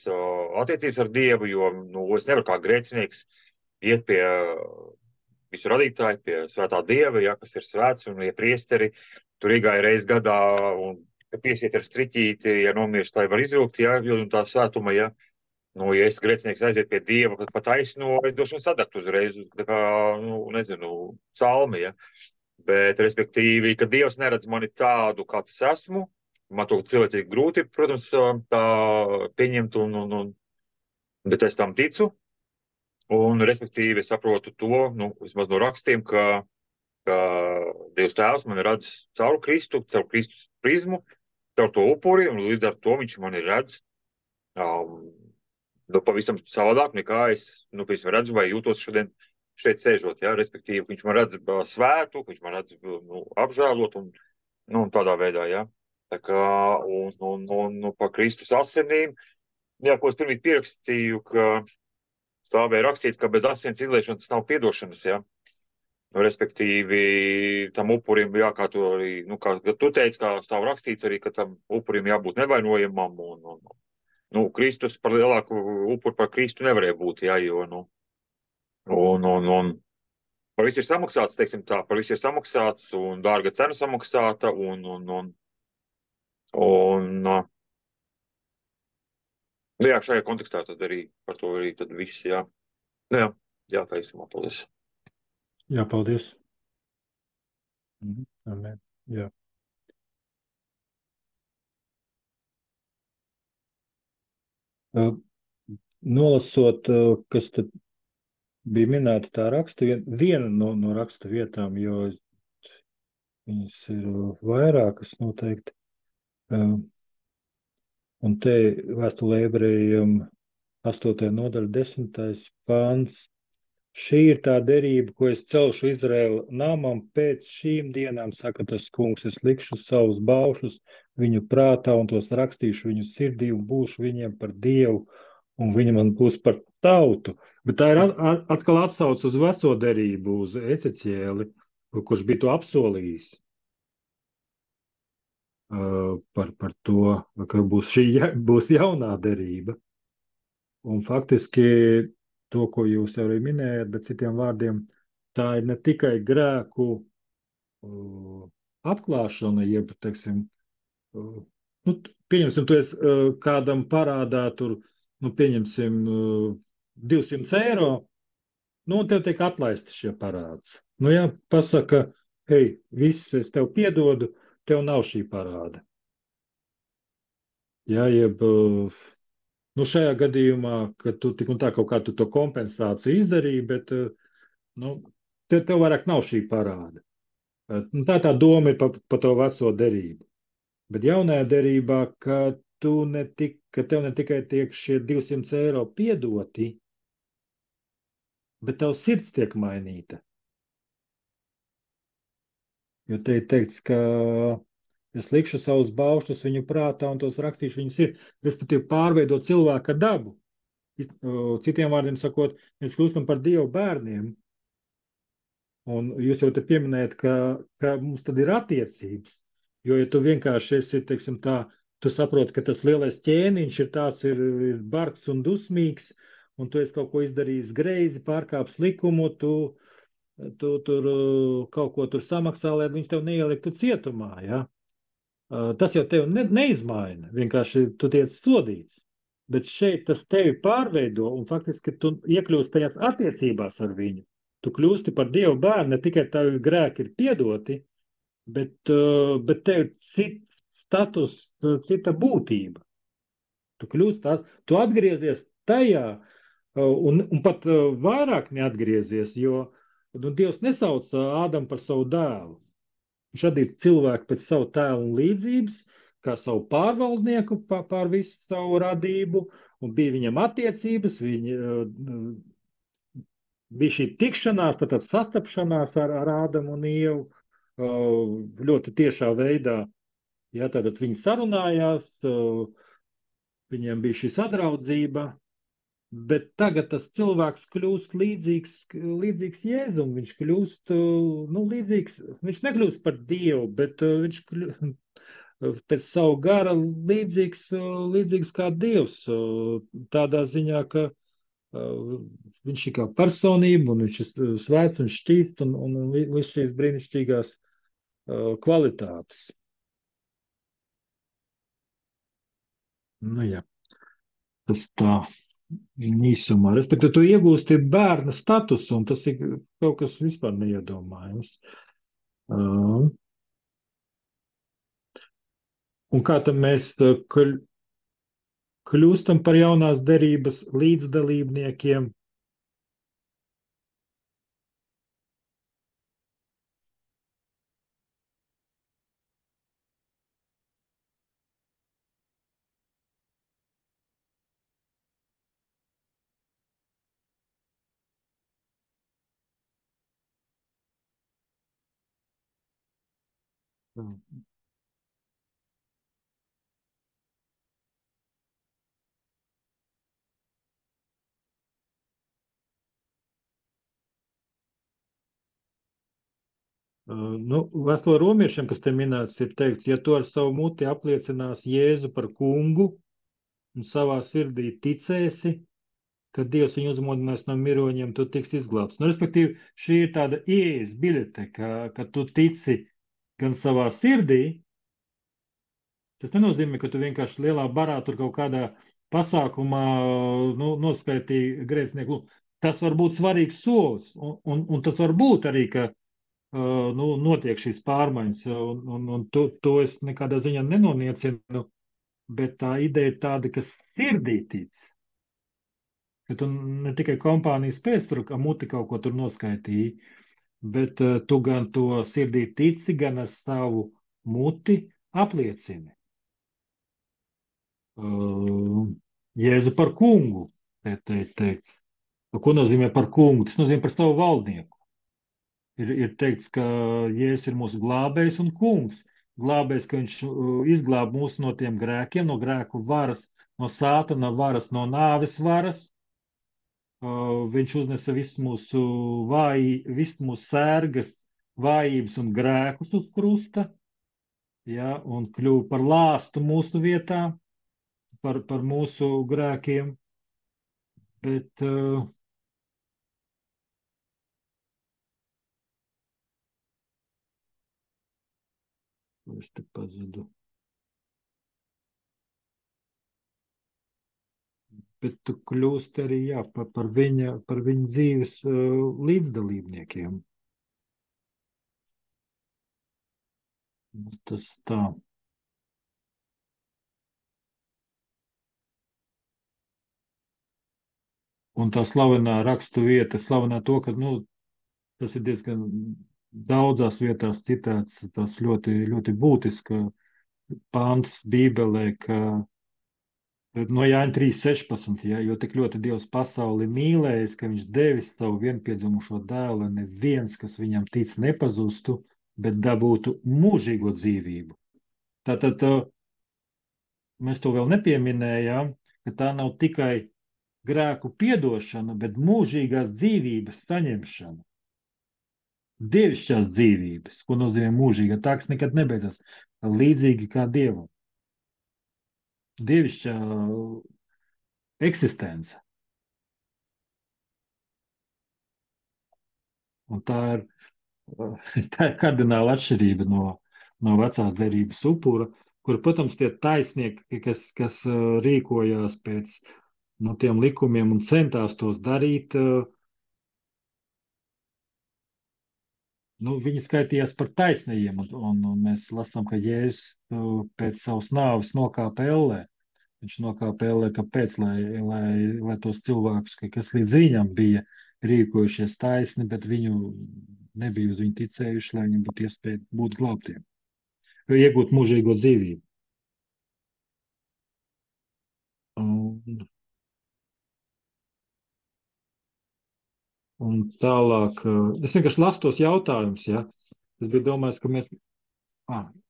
attiecības ar Dievu, jo es nevaru kā grēcinieks iet pie visu radītāju, pie svētā Dieva, ja, kas ir svēts, un ja priesteri tur iegāja reiz gadā un piesiet ar striķīti, ja nomirst, lai var izvilkt, ja, un tā svētuma, ja. Ja es grēcinieks aiziet pie Dieva, kad pat taisno, es došu un sadakt uzreiz, tā kā, salmi, ja. Bet, respektīvi, ka Dievs neredz mani tādu, kāds es esmu, man to cilvēcīgi grūti, protams, tā pieņemt, bet es tam ticu, un, respektīvi, es saprotu to, vismaz no rakstiem, ka Dievs Tēvs mani redz caur Kristus prizmu, caur to upuri, un līdz ar to viņš mani redz pavisam savādāk, nekā es, piemēram, redzu vai jūtos šeit sēžot, ja, respektīvi, viņš man redz svētu, viņš man redz apžēlot, un tādā veidā, ja. Tā kā, un par Kristus asinīm, jā, ko es pirmīt pierakstīju, ka stāvēja rakstīts, ka bez asins izliešanas nav piedošanas, ja. Respektīvi, tam upurim, jā, kā tu arī, kā tu teici, kā stāv rakstīts arī, ka tam upurim jābūt nevainojamam, Kristus par lielāku upuru par Kristu nevarēja būt, jā, jo, par visu ir samaksāts, teiksim tā, par visu ir samaksāts, un dārga cena samaksāta, jā, šajā kontekstā tad arī par to arī tad viss, jā. Jā, tā īstumā, paldies. Jā, paldies. Amen. Jā. Nolasot, kas tad bija minēta tā raksta, viena no raksta vietām, jo viņas ir vairākas noteikti. Un te vēstulē ebrejiem 8. nodaļa 10. pāns. Šī ir tā derība, ko es celšu Izraēla namam pēc šīm dienām, saka tas kungs, es likšu savus baušus viņu prātā un tos rakstīšu viņu sirdī un būšu viņiem par Dievu un viņi man būs par tautu. Bet tā ir atkal atsauc uz veco derību, uz Eceķieli, kurš bija to apsolījis par to, ka būs jaunā derība. Un faktiski to, ko jūs arī minējat, bet citiem vārdiem, tā ir ne tikai grēku atklāšana, jeb, teiksim, nu, pieņemsim, tu esi kādam parādā tur, nu, pieņemsim, 200 eiro, nu, un tev tiek atlaisti šie parāds. Nu, ja pasaka, hei, viss, es tev piedodu, tev nav šī parāda. Jā, jeb, nu, šajā gadījumā, kad tu tik un tā kaut kā tu to kompensāciju izdarīji, bet, nu, tev vairāk nav šī parāda. Nu, tā doma ir pa to veco derību. Bet jaunajā derībā, ka tev ne tikai tiek šie 200 eiro piedoti, bet tev sirds tiek mainīta. Jo te ir teikts, ka es likšu savus baušļus viņu prātā un tos rakstīšu viņu sirds, respektīvi pārveido cilvēka dabu. Citiem vārdiem sakot, mēs kļūstam par Dievu bērniem. Un jūs jau te pieminējat, ka mums tad ir attiecības. Jo, ja tu vienkārši esi, teiksim tā, tu saproti, ka tas lielais ķēniņš ir bargs un dusmīgs, un tu esi kaut ko izdarījis greizi, pārkāpis likumu, tu tur kaut ko tur samaksā, lai viņš tev neieliktu cietumā, ja? Tas jau tevi neizmaina, vienkārši tu tiec sodīts. Bet šeit tas tevi pārveido, un faktiski tu iekļūsti tajās attiecībās ar viņu. Tu kļūsti par Dievu bērnu, ne tikai tavi grēki ir piedoti, bet tev ir cits status, cita būtība. Tu atgriezies tajā, un pat vairāk neatgriezies, jo Dievs nesauc Ādamu par savu dēlu. Viņš radīja cilvēku pēc savu tēlu un līdzības, kā savu pārvaldnieku pār visu savu radību, un bija viņam attiecības, bija šī tikšanās, tad sastapšanās ar Ādamu un Ievu ļoti tiešā veidā. Ja, tātad viņi sarunājās, viņiem bija šī sadraudzība, bet tagad tas cilvēks kļūst līdzīgs Jēzum. Viņš kļūst, nu, līdzīgs, viņš nekļūst par Dievu, bet viņš pēc savu gara līdzīgs kā Dievs. Tādā ziņā, ka viņš ir kā personība, un viņš ir svēts un šķīsts, un viss šīs brīnišķīgās kvalitātes. Nu, jā, tas tā īsumā. Respektīvi, tu iegūsti bērna statusu, un tas ir kaut kas vispār neiedomājams. Un kā tad mēs kļūstam par jaunās derības līdzdalībniekiem? Nu, Vēstulē romiešiem, kas te minēts, ir teikts, ja tu ar savu muti apliecinās Jēzu par kungu un savā sirdī ticēsi, ka Dievs viņu uzmodinās no miroņiem, tu tiks izglābts. Nu, respektīvi, šī ir tāda ieejas biļete, ka tu tici gan savā sirdī. Tas nenozīmē, ka tu vienkārši lielā barā tur kaut kādā pasākumā noskaitīji grēcinieku. Tas var būt svarīgs solis, un tas var būt arī, ka notiek šīs pārmaiņas, un to es nekādā ziņā nenoniecinu, bet tā ideja ir tāda, kas sirdī tic. Ka tu ne tikai kompānijas pēc tur, ka muti kaut ko tur noskaitīji, bet tu gan to sirdī tici, gan ar savu muti apliecini. Jēzu par kungu, te teikts. Ko nozīmē par kungu? Tas nozīmē par savu valdnieku. Ir teikts, ka Jēzus ir mūsu glābējs un kungs. Glābējs, ka viņš izglāb mūs no tiem grēkiem, no grēku varas, no sātana varas, no nāves varas. Viņš uznesa visu mūsu sērgas, vājības un grēkus uz krusta, ja, un kļuva par lāstu mūsu vietā, par mūsu grēkiem. Bet es te pazudu. Bet tu kļūsti arī jā, par viņa dzīves līdzdalībniekiem. Tas tā. Un tā slavenā rakstu vieta, slavenā to, ka, tas ir diezgan daudzās vietās citēts, tas ļoti, ļoti būtiska pāns Bībelē, ka no Jāņa 3,16, ja, jo tik ļoti Dievs pasauli mīlējis, ka viņš devis savu vienpiedzimušo dēlu, lai neviens, kas viņam tic, nepazustu, bet dabūtu mūžīgo dzīvību. Tātad mēs to vēl nepieminējām, ka tā nav tikai grēku piedošana, bet mūžīgās dzīvības saņemšana. Dievišķās dzīvības, ko nozīmē mūžīga, tā kas nekad nebeidzas, līdzīgi kā Dievam. Dievišķā eksistence. Un tā ir kardināla atšķirība no vecās derības upura, kur, protams, tie taisnieki, kas rīkojās pēc tiem likumiem un centās tos darīt, viņi skaitījās par taisnajiem, un mēs lasām, ka Jēzus pēc savas nāves nokāpa ellē. Viņš nokāpa ellē, kāpēc, lai tos cilvēkus, kas līdz viņam bija rīkojušies taisni, bet viņu nebija uz viņu ticējuši, lai viņiem būtu iespēja būt glābtiem, iegūt mūžīgo dzīvību. Un tālāk, es vienkārši lasu tos jautājumus, ja. Es biju domājis, ka mēs,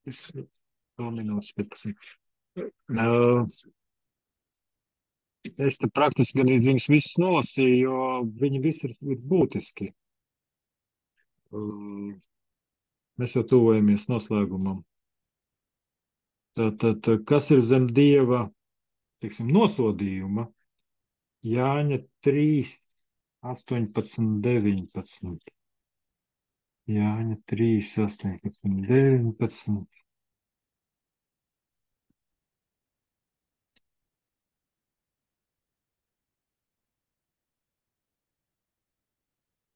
es to minūtes 15. Es te praktiski gan viņus visus nolasīju, jo viņi visi ir būtiski. Mēs jau tuvojamies noslēgumam. Tātad, kas ir zem Dieva, teiksim, nosodījuma? Jāņa 3, 18, 19. Jāņa 3, 18, 19.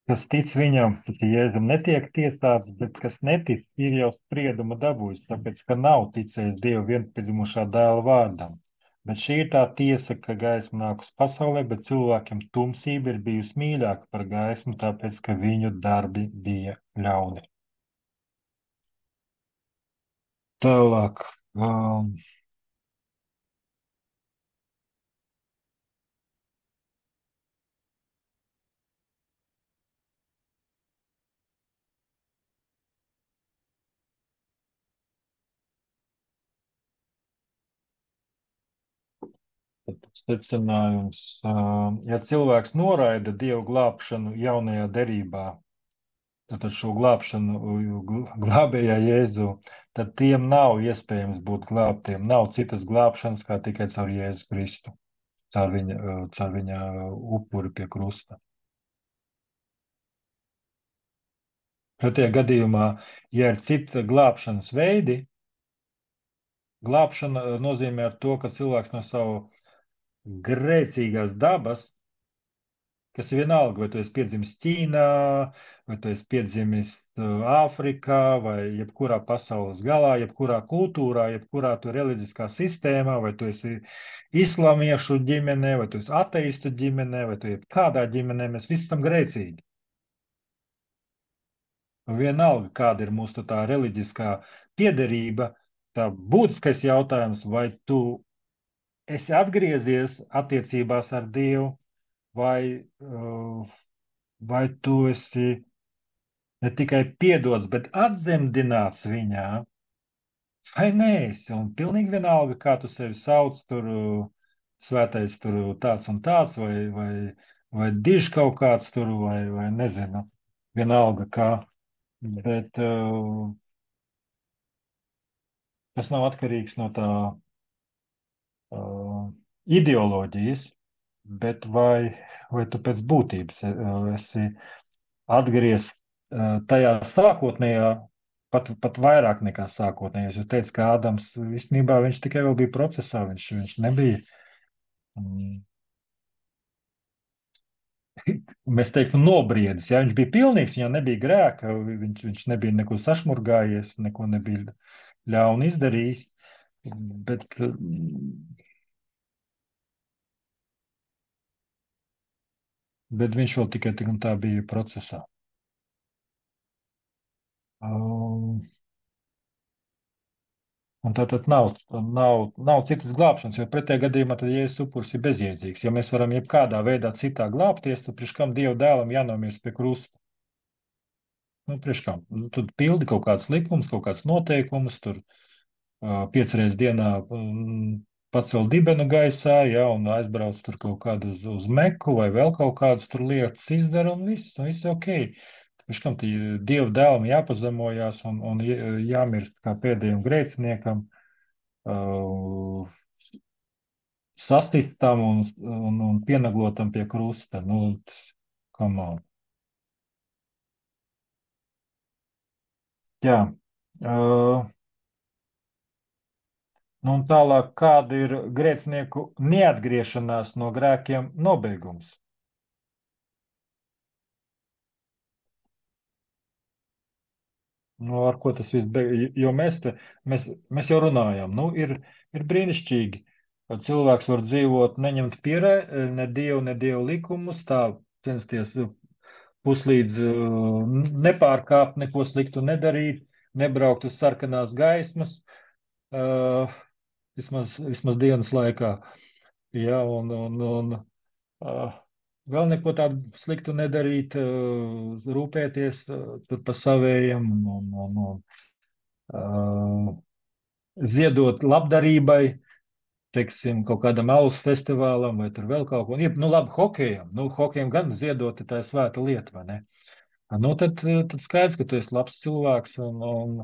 Kas tic viņam, tas ir Jēzum, netiek tiesāts, bet kas netic, ir jau sprieduma dabūjis, tāpēc, ka nav ticējis Dieva vienpiedzimušā dēla vārdam. Bet šī ir tā tiesa, ka gaisma nāk uz pasaulē, bet cilvēkiem tumsība ir bijusi mīļāka par gaismu, tāpēc, ka viņu darbi bija ļauni. Tālāk. Secinājums. Ja cilvēks noraida Dievu glābšanu jaunajā derībā, tad šo glābšanu glābējā Jēzu, tad tiem nav iespējams būt glābtiem. Nav citas glābšanas, kā tikai caur Jēzu Kristu, caur viņa upuri pie krusta. Pretējā gadījumā, ja ir cita glābšanas veidi, glābšana nozīmē ar to, ka cilvēks no savu grēcīgās dabas, kas ir vienalga, vai tu esi piedzimis Ķīnā, vai tu esi piedzimis Āfrikā, vai jebkurā pasaules galā, jebkurā kultūrā, jebkurā reliģiskā sistēmā, vai tu esi islamiešu ģimenē, vai tu esi ateistu ģimenē, vai tu esi kādā ģimenē, mēs visi esam grēcīgi. Vienalga, kāda ir mūsu tā reliģiskā piederība, tā būtiskais jautājums, vai tu esi atgriezies attiecībās ar Dievu, vai tu esi ne tikai piedots, bet atzemdināts viņā, vai nē, un pilnīgi vienalga, kā tu sevi sauc, tur svētais tur tāds un tāds, vai dižs kaut kāds tur, vai nezinu, vienalga kā, bet tas nav atkarīgs no tā ideoloģijas, bet vai tu pēc būtības esi atgriezts tajā sākotnējā, pat vairāk nekā sākotnējais. Jūs teicat, ka Ādams īstenībā viņš tikai vēl bija procesā, viņš nebija. mm, Mēs teiktu, nobriedis. Ja? Viņš bija pilnīgs, viņam nebija grēka, viņš nebija neko sašmurgājies, neko nebija ļaunu izdarījis. Bet, bet viņš vēl tikai tik un tā bija procesā. Un tā tad nav citas glābšanas, jo pretējā gadījumā tad Jēzus upuris ir bezjēdzīgs. Ja mēs varam jebkādā veidā citā glābties, tad priekš kam Dieva dēlam jānomies pie krusta? Nu, priekš kam? Nu, tad pildi kaut kāds likums, kaut kāds noteikumus, tur 5 reizes dienā pacel dibenu gaisā, ja, un aizbrauc tur kaut kādu uz Meku vai vēl kaut kādas tur lietas izdara, un viss ok. Priekš kam Dieva dēlam jāpazemojās un jāmirst kā pēdējiem grēciniekam, sastistam un pienaglotam pie krusta. Nu, come on. Jā. Nu, un tālāk, kāda ir grēcinieku neatgriešanās no grēkiem nobeigums? Nu, ar ko tas viss beigas? Jo mēs jau runājām, nu, ir brīnišķīgi. Cilvēks var dzīvot, neņemt pierē, ne dievu likumus, tā censties puslīdz nepārkāpt, neko sliktu nedarīt, nebraukt uz sarkanās gaismas, vismaz dienas laikā. Ja, un vēl neko tādu sliktu nedarīt, rūpēties tur pa savējiem un ziedot labdarībai, teiksim, kaut kādam alus festivālam vai tur vēl kaut ko. Nu, labi, hokejam. Nu, hokejam gan ziedot, tā ir svēta lieta, vai ne? Nu, tad skaidrs, ka tu esi labs cilvēks un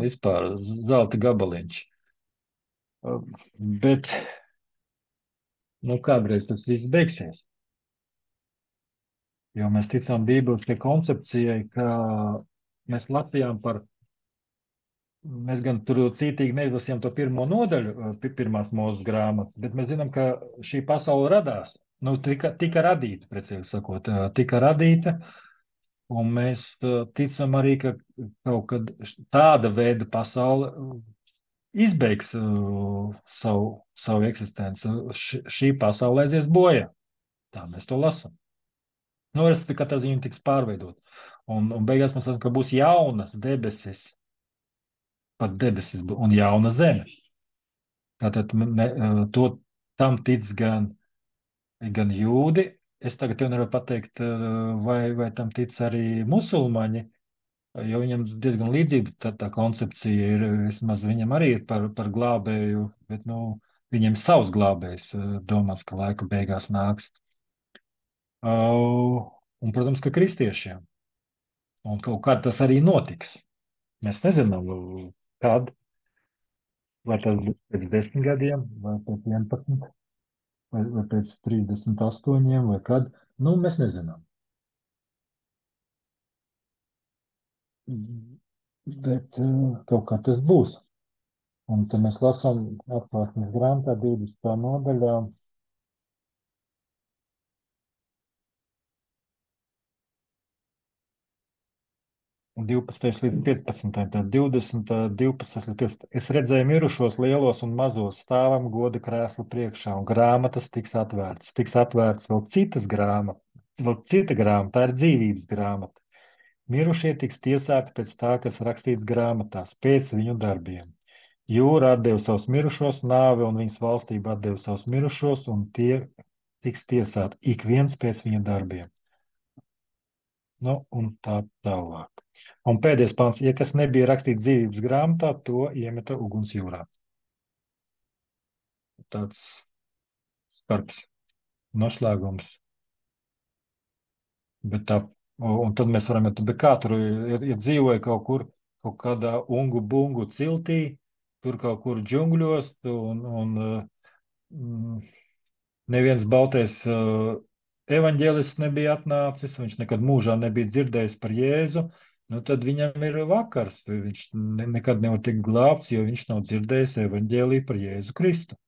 vispār zelta gabaliņš. Bet, nu, kādreiz tas viss beigsies. Jo mēs ticām Bībeles tie koncepcijai, ka mēs lasījām mēs gan tur cītīgi neizlasījām to pirmo nodaļu, pirmās mūzes grāmatas, bet mēs zinām, ka šī pasaule radās. Nu, tika radīta, precīzi sakot, tika radīta, un mēs ticam arī, ka kaut kad tāda veida pasaule izbeigs savu eksistenci. Šī pasaule aizies bojā. Tā mēs to lasām. Nu, respektīvi, katrā ziņā tiks pārveidot. Un beigās mēs redzam, ka būs jaunas debesis, pat debesis un jauna zeme. Tātad tam tic gan jūdi. Es tagad jau nevaru pateikt, vai tam tic arī musulmaņi, jo viņam diezgan līdzīga tā koncepcija ir. Vismaz viņam arī ir par glābēju, bet viņiem savs glābējs domās, ka laika beigās nāks. Un, protams, ka kristiešiem. Un kaut kā tas arī notiks. Mēs nezinām, kad, vai tas būs pēc 10 gadiem, vai pēc 11, vai pēc 38, vai kad. Nu, mēs nezinām. Bet kaut kā tas būs. Un tad mēs lasām atklāsmes grāmatā 20. nodaļā. Un 12 līdz 15, tad 20, 12 līdz 15. Es redzēju mirušos lielos un mazos stāvam goda krēslu priekšā, un grāmatas tiks atvērtas. Tiks atvērtas vēl citas grāmatas, vēl cita grāmata, tā ir dzīvības grāmata. Mirušie tiks tiesāti pēc tā, kas rakstīts grāmatās, pēc viņu darbiem. Jūra atdeva savus mirušos, nāve un viņas valstība atdeva savus mirušos, un tie tiks tiesāti ik viens pēc viņa darbiem. Nu, un tā tālāk. Un pēdējais pants, ja kas nebija rakstīts dzīvības grāmatā, to iemeta uguns jūrā. Tāds skarbs noslēgums. Bet un tad mēs varam, bet kā tur dzīvoja kaut kur, kaut kādā ungu bungu ciltī, tur kaut kur džungļos, un neviens baltais evaņģēlists nebija atnācis, viņš nekad mūžā nebija dzirdējis par Jēzu, nu tad viņam ir vakars. Viņš nekad nevar tikt glābts, jo viņš nav dzirdējis evaņģēliju par Jēzu Kristu.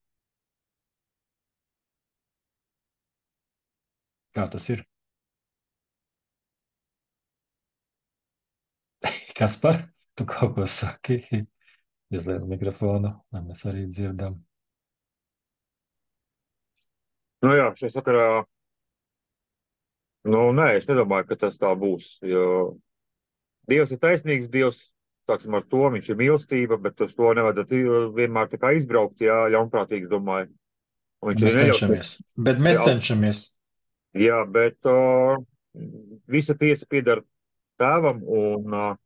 Kā tas ir? Kaspar, tu kaut ko saki? Ieslēdz mikrofonu, lai mēs arī dzirdam. Nu jā, šajā sakarā, nē, es nedomāju, ka tas tā būs, jo Dievs ir taisnīgs, Dievs, sāksim ar to, viņš ir mīlestība, bet uz to nevajadzētu vienmēr tā kā izbraukt, jā, ļaunprātīgi domāju. Un viņš Mēs arī neļaus. cenšamies. Bet mēs cenšamies. Jā, bet visa tiesa pieder tēvam, un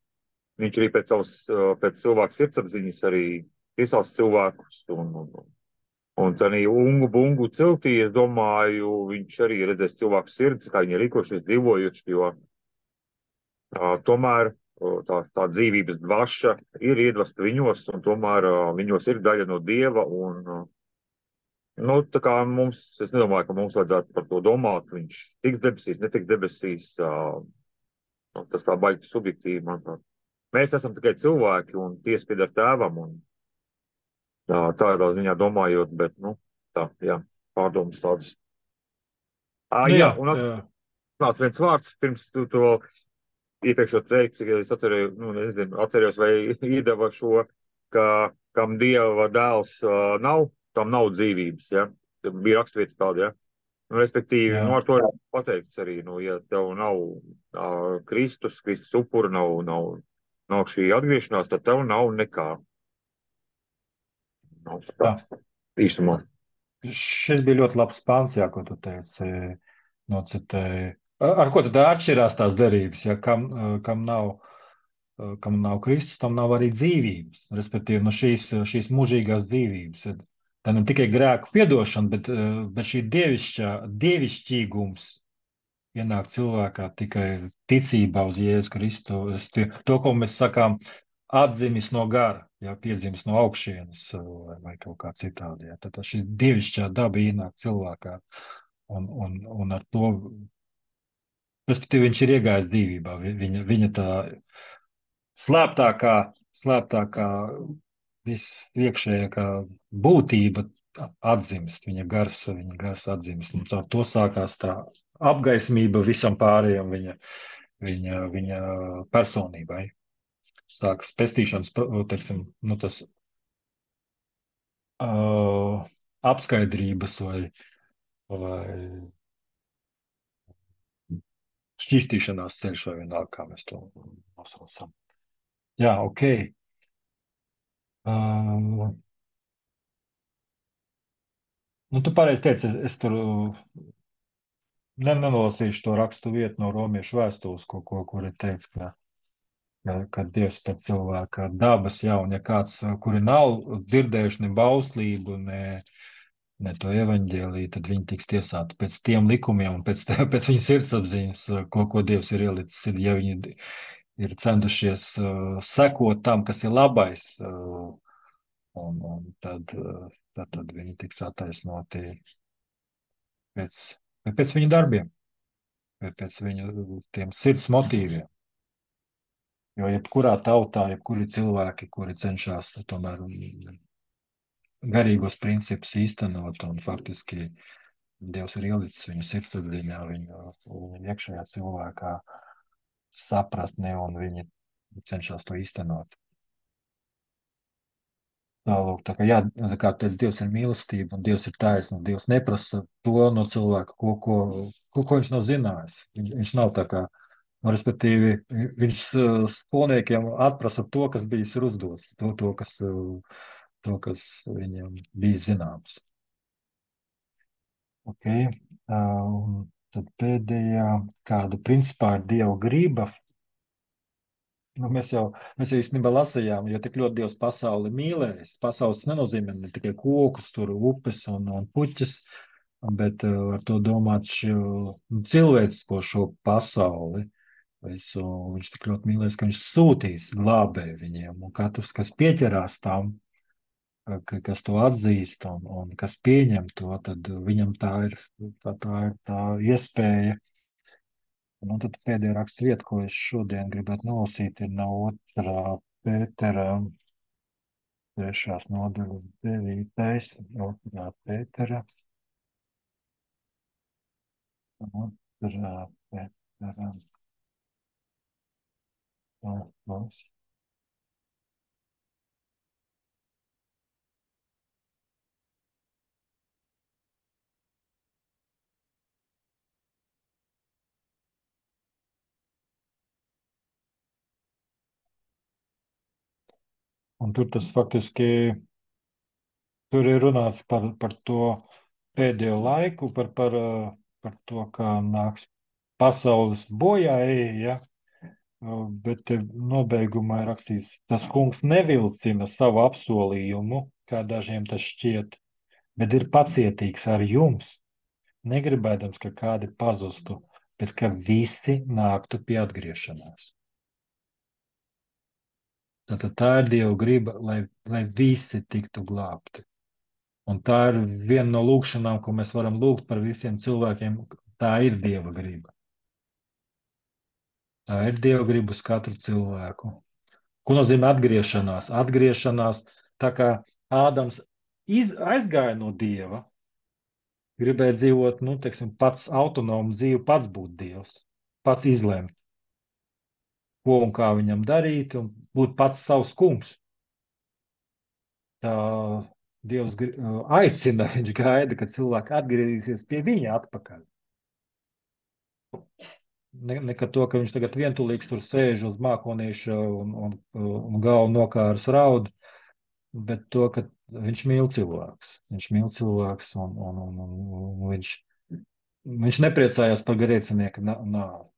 viņš arī pēc cilvēka sirdsapziņas arī tiesās cilvēkus. Un tā ungu bungu ciltī, es domāju, viņš arī redzēs cilvēku sirds, kā viņi rīkošies dzīvojuši, jo tomēr tā dzīvības dvaša ir iedvesta viņos, un tomēr viņos ir daļa no Dieva. Un, tā kā es nedomāju, ka mums vajadzētu par to domāt, viņš tiks debesīs, netiks debesīs, tas tā baigi subjektīvi, manuprāt. Mēs esam tikai cilvēki, un tiesa pieder tēvam, un tādā ziņā domājot, bet, jā, pārdomas tādas. Jā, un nāc viens vārds, pirms tu to iepriekš teiksi, ka es atceros vai iedeva šo, ka kam Dieva dēls nav, tam nav dzīvības, ja? Bija raksturvietas tāda, ja? Respektīvi, ar to ir pateikts arī, ja tev nav Kristus upura, nav šī atgriešanās, tad tev nav nekā. Tā, īstumā. Šis bija ļoti labs pāns, jā, ko tu teici, nocitēji. Ar ko tad atšķirās tās derības, ja kam nav Kristus, tam nav arī dzīvības, respektīvi no šīs mūžīgās dzīvības. Tā ne tikai grēku piedošana, bet šī dievišķīgums ienāk cilvēkā tikai ticībā uz Jēzu Kristu. To, ko mēs sakām, atzimis no gara, ja piedzimis no augšienes vai kaut kā citādi. Ja. Tad šī dievišķā daba ienāk cilvēkā un ar to, respektīvi, viņš ir iegājis dzīvībā. Viņa tā slēptākā visiekšējākā būtība atzimst, viņa gars atzimst. Un caur to sākās tā apgaismība visam pārējiem viņa personībai. Sākas pestīšanas, teiksim, tas apskaidrības vai šķīstīšanās ceļš vai vienalga, kā mēs to nosaucam. Jā, ok. Tu pareizi teici, es tur nenolasīšu to rakstu vietu no romiešu vēstules, kur ir teikts, ka Dievs pēc cilvēka dabas, jā, un ja kāds, kuri nav dzirdējuši ne bauslību, ne to evaņģēliju, tad viņi tiks tiesāti pēc tiem likumiem un pēc viņa sirdsapziņas, ko Dievs ir ielicis. Ja viņi ir centušies sekot tam, kas ir labais, un tad viņi tiks attaisnoti pēc viņa darbiem, pēc viņa tiem sirds motīviem. Jo jebkurā tautā, jebkuri cilvēki, kuri cenšas tomēr garīgos principus īstenot, un faktiski Dievs ir ielicis viņu sirdsapziņā, viņu iekšējā cilvēkā sapratni, un viņi cenšas to īstenot. Tālūk, tā kā teic, Dievs ir mīlestība, un Dievs ir taisnība, un Dievs neprasa to no cilvēka, ko viņš nav zinājis. Viņš nav tā kā, respektīvi, viņš skolniekiem atprasa to, kas bijis ir uzdots, to, kas viņam bija zināms. Ok, tad pēdējā, kāda principā ir Dieva griba. Mēs jau īstenībā lasījām, jo tik ļoti Dievs pasauli mīlējis. Pasaules nenozīmē ne tikai kokus, tur upes un puķes, bet ar to domāt cilvēcisko šo pasauli. Viņš tik ļoti mīlēs, ka viņš sūtīs glābēju viņiem, un katrs, kas pieķerās tam, kas to atzīst un kas pieņem to, tad viņam tā ir tā iespēja. Un tad pēdējā rakstu vieta, ko es šodien gribētu nolasīt, ir no 2. Pētera 3. nodaļas 9. 2. Pētera 2. Pētera. Un tur tas faktiski, tur ir runāts par to pēdējo laiku, par to, kā nāks pasaules bojāēji, ja? Bet nobeigumā ir rakstīts, tas kungs nevilcina savu apsolījumu, kā dažiem tas šķiet, bet ir pacietīgs ar jums, negribēdams, ka kādi pazustu, bet ka visi nāktu pie atgriešanās. Tātad tā ir Dieva griba, lai visi tiktu glābti. Un tā ir viena no lūkšanām, ko mēs varam lūgt par visiem cilvēkiem. Tā ir Dieva griba. Tā ir Dieva griba uz katru cilvēku. Ko nozīmē atgriešanās? Atgriešanās, tā kā Ādams aizgāja no Dieva, gribēja dzīvot, pats autonomu dzīvi, pats būt Dievs, pats izlemt, ko un kā viņam darīt, un būt pats savs kungs. Tā Dievs aicina, viņš gaida, kad cilvēki atgriezīsies pie viņa atpakaļ. Nekā to, ka viņš tagad vientulīgs tur sēž uz mākonīša un galvu nokāras raud, bet to, ka viņš mīl cilvēks. Viņš mīl cilvēks un viņš nepriecājās par grēcinieku nāvi.